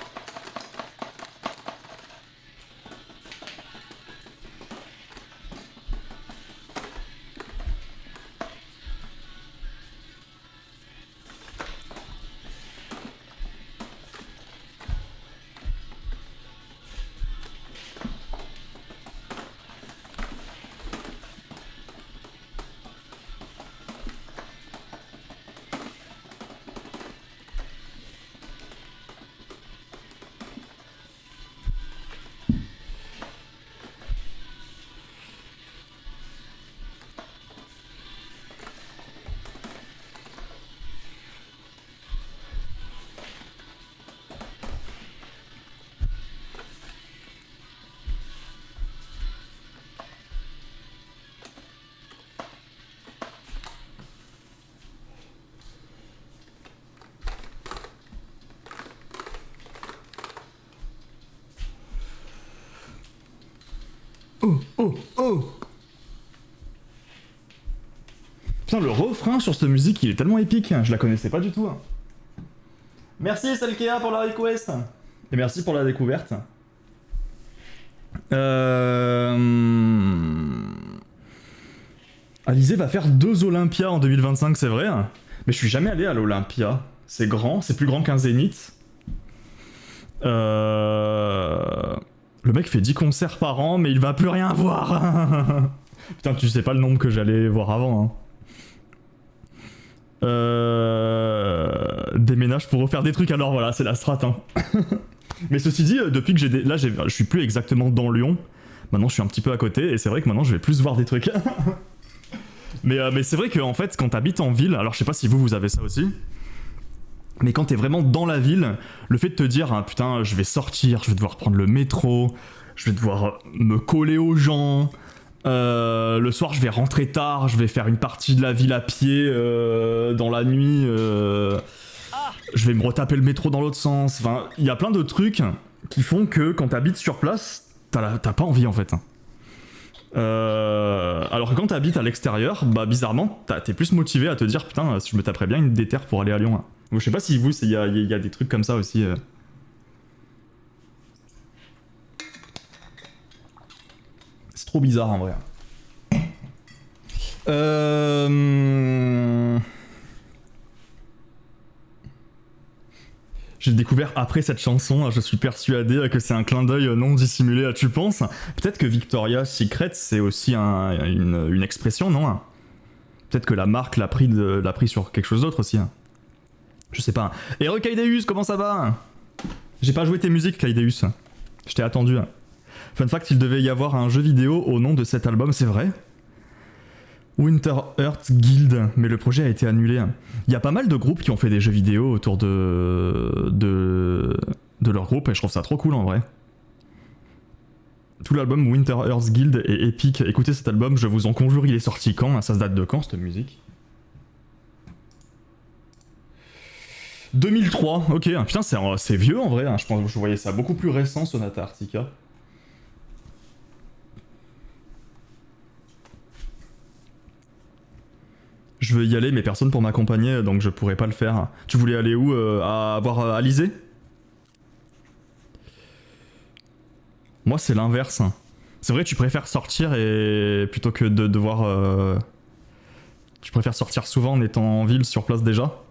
Oh, oh, oh! Putain, le refrain sur cette musique, il est tellement épique, je la connaissais pas du tout. Merci Salkea pour la request. Et merci pour la découverte. Alizé va faire 2 Olympias en 2025, c'est vrai. Mais je suis jamais allé à l'Olympia. C'est grand, c'est plus grand qu'un Zénith. Le mec fait 10 concerts par an, mais il va plus rien voir. Putain, tu sais pas le nombre que j'allais voir avant. Déménage pour refaire des trucs, alors voilà, c'est la strat. Mais ceci dit, depuis que là, je suis plus exactement dans Lyon. Maintenant, je suis un petit peu à côté, et c'est vrai que maintenant, je vais plus voir des trucs. mais c'est vrai qu'en fait, quand t'habites en ville, alors je sais pas si vous avez ça aussi, mais quand t'es vraiment dans la ville, le fait de te dire, ah, putain, je vais sortir, je vais devoir prendre le métro, je vais devoir me coller aux gens, le soir je vais rentrer tard, je vais faire une partie de la ville à pied dans la nuit, je vais me retaper le métro dans l'autre sens, enfin, il y a plein de trucs qui font que quand t'habites sur place, t'as pas envie en fait. Alors que quand t'habites à l'extérieur, bah bizarrement, t'es plus motivé à te dire, putain, je me taperais bien une déterre pour aller à Lyon. Je sais pas si vous, il y a des trucs comme ça aussi. C'est trop bizarre en vrai. J'ai découvert après cette chanson, je suis persuadé que c'est un clin d'œil non dissimulé. Tu penses? Peut-être que Victoria's Secret c'est aussi une expression, non? Peut-être que la marque l'a pris sur quelque chose d'autre aussi. Je sais pas. Et Kaideus, comment ça va? J'ai pas joué tes musiques, Kaideus. Je t'ai attendu. Fun fact, il devait y avoir un jeu vidéo au nom de cet album, c'est vrai? Winter Earth Guild, mais le projet a été annulé. Il y a pas mal de groupes qui ont fait des jeux vidéo autour de leur groupe, et je trouve ça trop cool en vrai. Tout l'album Winter Earth Guild est épique. Écoutez cet album, je vous en conjure, il est sorti quand? Ça se date de quand cette musique? 2003, ok. Putain, c'est vieux en vrai. Je pense que je voyais ça beaucoup plus récent, Sonata Arctica. Je veux y aller, mais personne pour m'accompagner, donc je pourrais pas le faire. Tu voulais aller où? À voir Alizé? Moi, c'est l'inverse. C'est vrai, tu préfères sortir et plutôt que de devoir... Tu préfères sortir souvent en étant en ville, sur place déjà?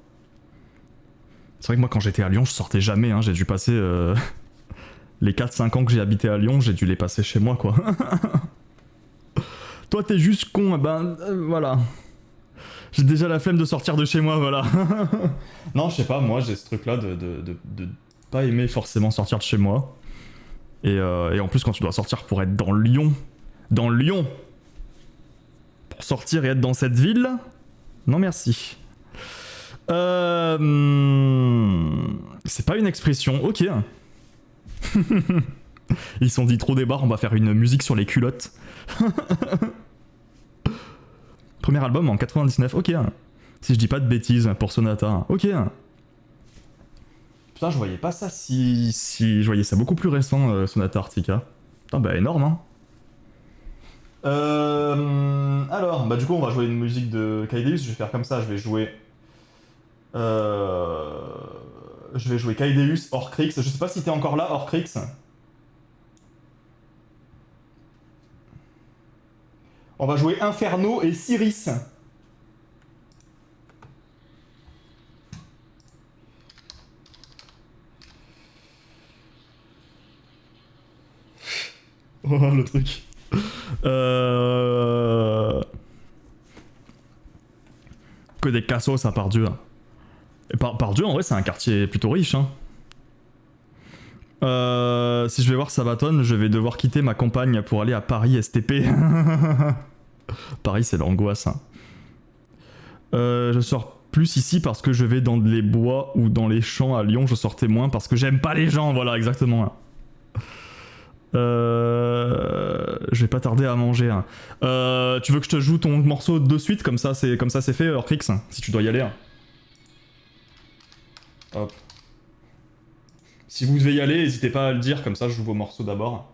C'est vrai que moi, quand j'étais à Lyon, je sortais jamais. J'ai dû passer... les 4-5 ans que j'ai habité à Lyon, j'ai dû les passer chez moi, quoi. Toi, t'es juste con. Voilà. J'ai déjà la flemme de sortir de chez moi, voilà. Non, je sais pas, moi, j'ai ce truc-là de pas aimer forcément sortir de chez moi. Et en plus, quand tu dois sortir pour être dans Lyon, pour sortir et être dans cette ville, non merci. C'est pas une expression, ok. Ils se sont dit trop débarre, on va faire une musique sur les culottes. Premier album en 99, ok. Si je dis pas de bêtises pour Sonata, ok. Putain, je voyais pas ça si... Je voyais ça beaucoup plus récent, Sonata Arctica. Putain, bah énorme, hein. Alors, bah du coup, on va jouer une musique de Kaideus. Je vais faire comme ça, je vais jouer Kaideus, Orcrix. Je sais pas si t'es encore là, Orcrix. On va jouer Inferno et Siris. Oh, le truc. Que des cassos, ça, par Dieu. Et par Dieu, en vrai, c'est un quartier plutôt riche, hein. Si je vais voir Sabaton, je vais devoir quitter ma compagne pour aller à Paris STP. Paris, c'est l'angoisse. Hein. Je sors plus ici parce que je vais dans les bois ou dans les champs à Lyon. Je sortais moins parce que j'aime pas les gens. Voilà, exactement. Je vais pas tarder à manger. Hein. Tu veux que je te joue ton morceau de suite? Comme ça, c'est fait, Orcrix, si tu dois y aller. Hein. Hop. Si vous devez y aller, n'hésitez pas à le dire, comme ça je joue vos morceaux d'abord.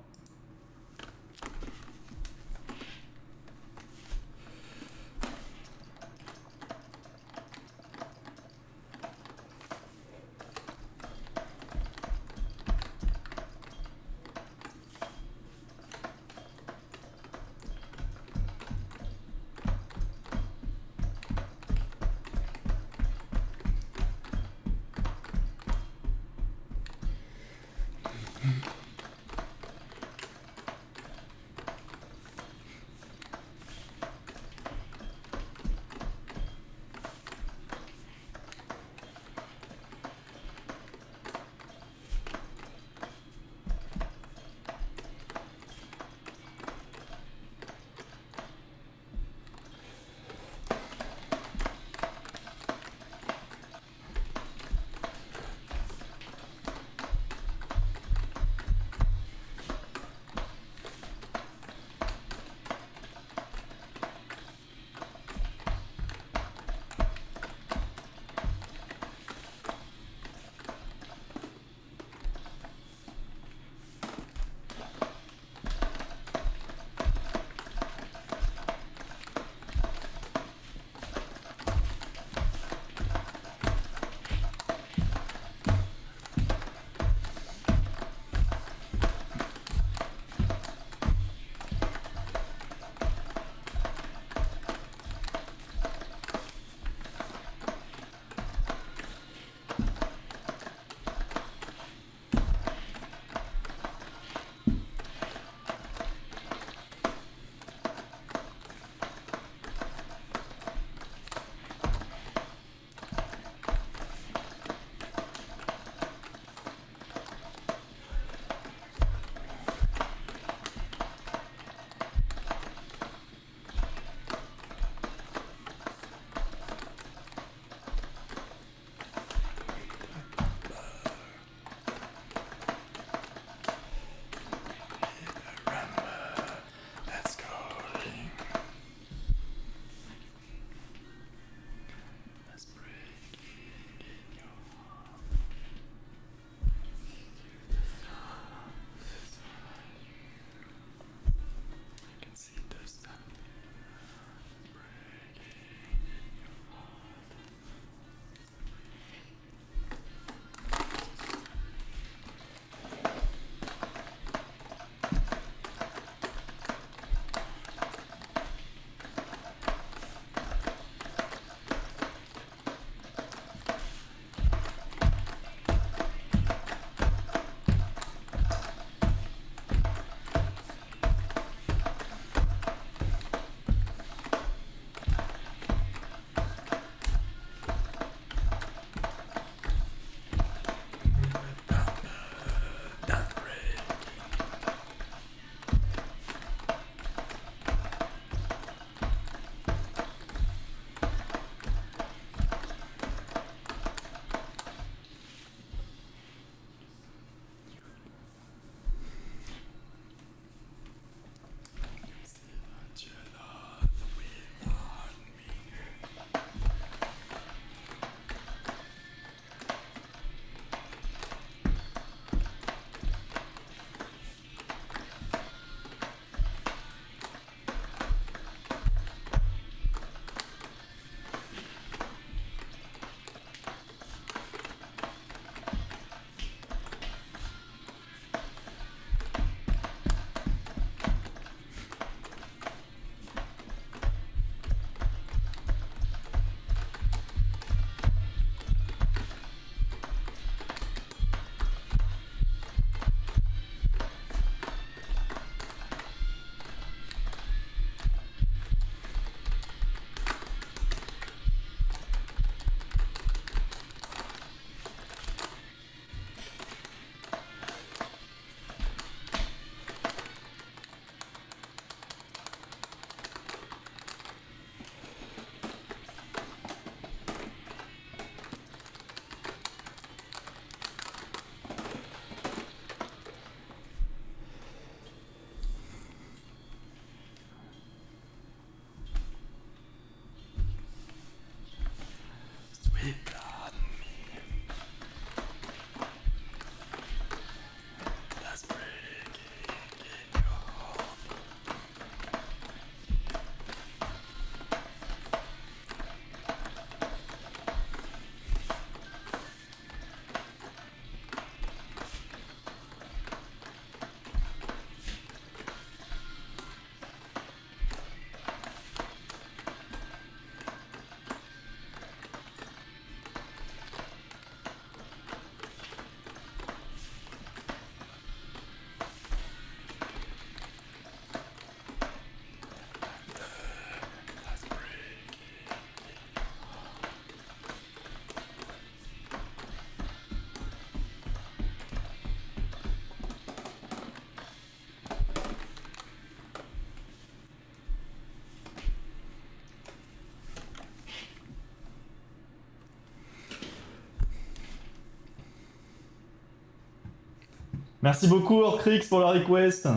Merci beaucoup Orcrix pour la request.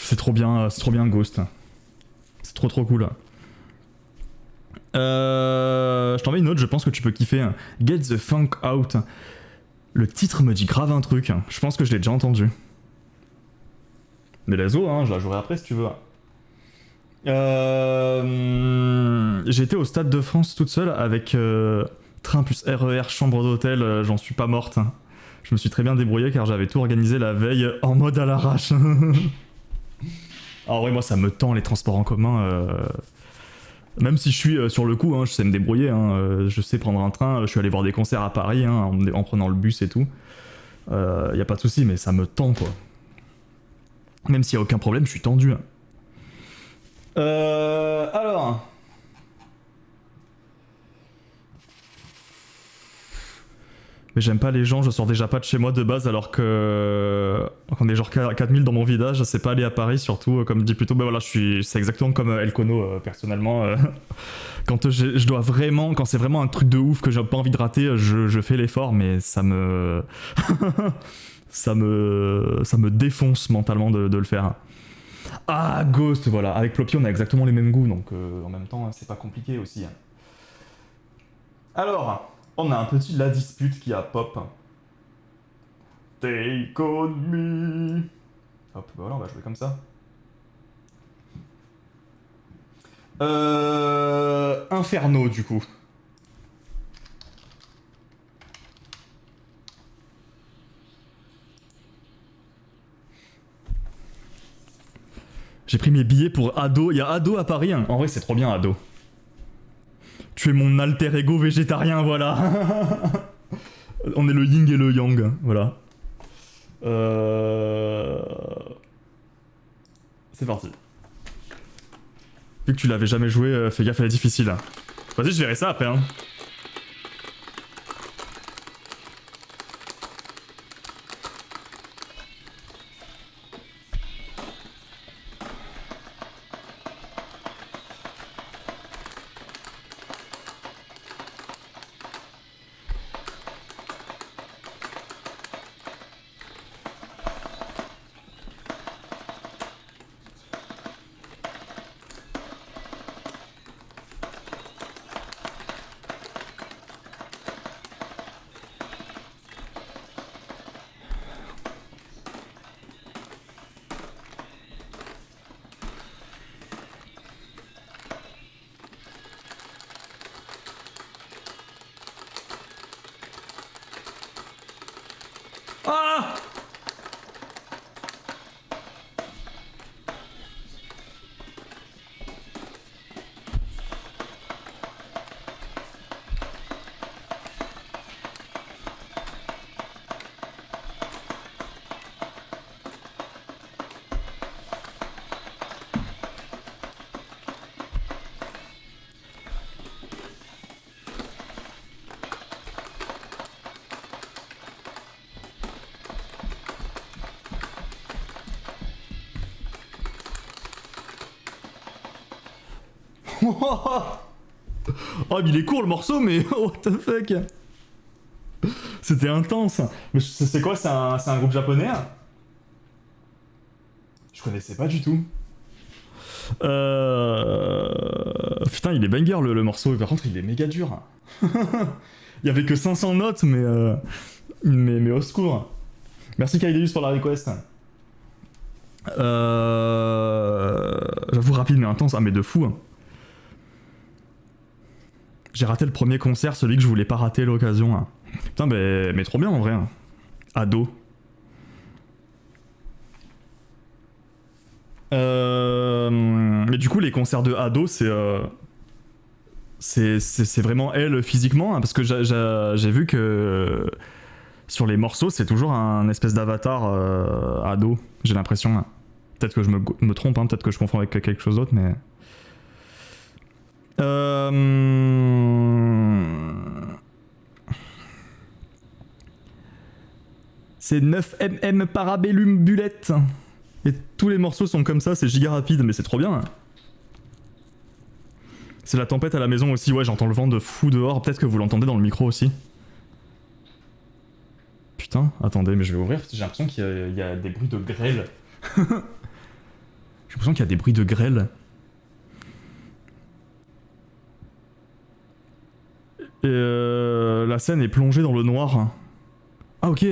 C'est trop bien Ghost. C'est trop cool. Je t'en mets une autre, je pense que tu peux kiffer. Get the Funk Out. Le titre me dit grave un truc. Je pense que je l'ai déjà entendu. Mais let's go, hein, je la jouerai après si tu veux. J'étais au Stade de France toute seule avec train plus RER, chambre d'hôtel, j'en suis pas morte. Je me suis très bien débrouillé car j'avais tout organisé la veille en mode à l'arrache. En vrai, moi ça me tend les transports en commun. Même si je suis sur le coup, hein, je sais me débrouiller. Hein, je sais prendre un train, je suis allé voir des concerts à Paris hein, en prenant le bus et tout. Y a pas de souci, mais ça me tend quoi. Même s'il y a aucun problème, je suis tendu. Alors. Mais j'aime pas les gens, je sors déjà pas de chez moi de base alors que. Quand on est genre 4000 dans mon village, je sais pas aller à Paris surtout, comme dit plutôt. Ben voilà, c'est exactement comme Elkono personnellement. Quand je dois vraiment. Quand c'est vraiment un truc de ouf que j'ai pas envie de rater, je fais l'effort, mais ça me. ça me défonce mentalement de le faire. Ah, Ghost, voilà. Avec Ploppy, on a exactement les mêmes goûts, donc en même temps, c'est pas compliqué aussi. Alors, on a un petit La Dispute qui a pop. Take on me. Hop, bah voilà, on va jouer comme ça. Inferno, du coup. J'ai pris mes billets pour Ado. Il y a Ado à Paris. Hein. En vrai, c'est trop bien, Ado. Tu es mon alter ego végétarien, voilà. On est le yin et le yang, voilà. C'est parti. Vu que tu l'avais jamais joué, fais gaffe, elle est difficile. Vas-y, je verrai ça après, hein. Ah! Oh, mais il est court le morceau, mais what the fuck. C'était intense. Mais c'est quoi, c'est un groupe japonais? Je connaissais pas du tout. Putain, il est banger le morceau, par contre il est méga dur. Il y avait que 500 notes, mais au secours. Merci Kaideus pour la request. J'avoue rapide mais intense, ah mais de fou. J'ai raté le premier concert, celui que je voulais pas rater l'occasion. Putain, mais trop bien en vrai. Ado. Mais du coup, les concerts de Ado, c'est vraiment elle physiquement, parce que j'ai vu que sur les morceaux, c'est toujours un espèce d'avatar Ado, j'ai l'impression. Peut-être que je me trompe, hein, peut-être que je confonds avec quelque chose d'autre, mais... C'est 9mm Parabellum Bullet. Et tous les morceaux sont comme ça, c'est giga rapide, mais c'est trop bien. C'est la tempête à la maison aussi, ouais, j'entends le vent de fou dehors. Peut-être que vous l'entendez dans le micro aussi. Putain, attendez, mais je vais ouvrir. J'ai l'impression qu'il y a des bruits de grêle. J'ai l'impression qu'il y a des bruits de grêle. Et la scène est plongée dans le noir. Ah ok.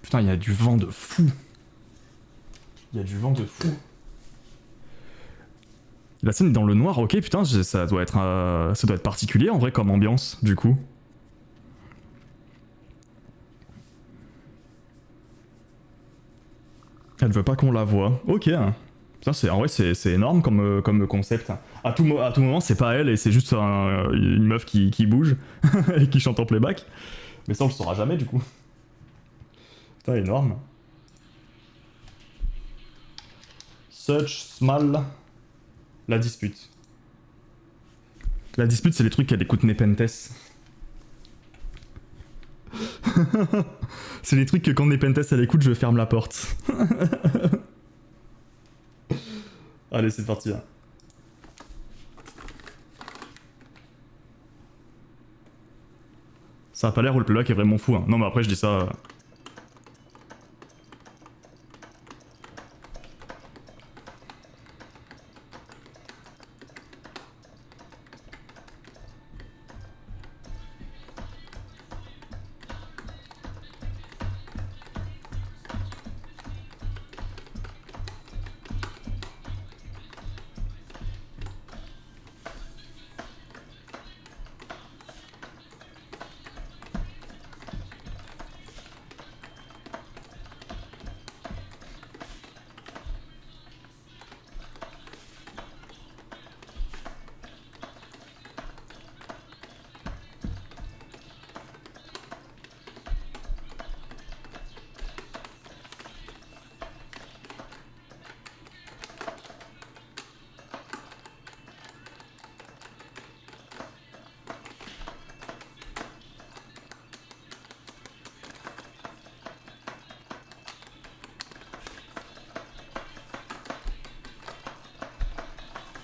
Putain, il y a du vent de fou. Il y a du vent de fou. La scène est dans le noir, ok, putain, ça doit être particulier en vrai comme ambiance, du coup. Elle veut pas qu'on la voie. Ok. Putain, en vrai, c'est énorme comme concept. À tout moment, c'est pas elle et c'est juste une meuf qui bouge et qui chante en playback. Mais ça, on le saura jamais du coup. Putain, énorme. Such small. La dispute. La dispute, c'est les trucs qu'elle écoute Nepenthes. C'est les trucs que quand Nepenthes elle écoute, je ferme la porte. Allez, c'est parti là. Ça a pas l'air où le playback est vraiment fou. Hein. Non, mais après, je dis ça.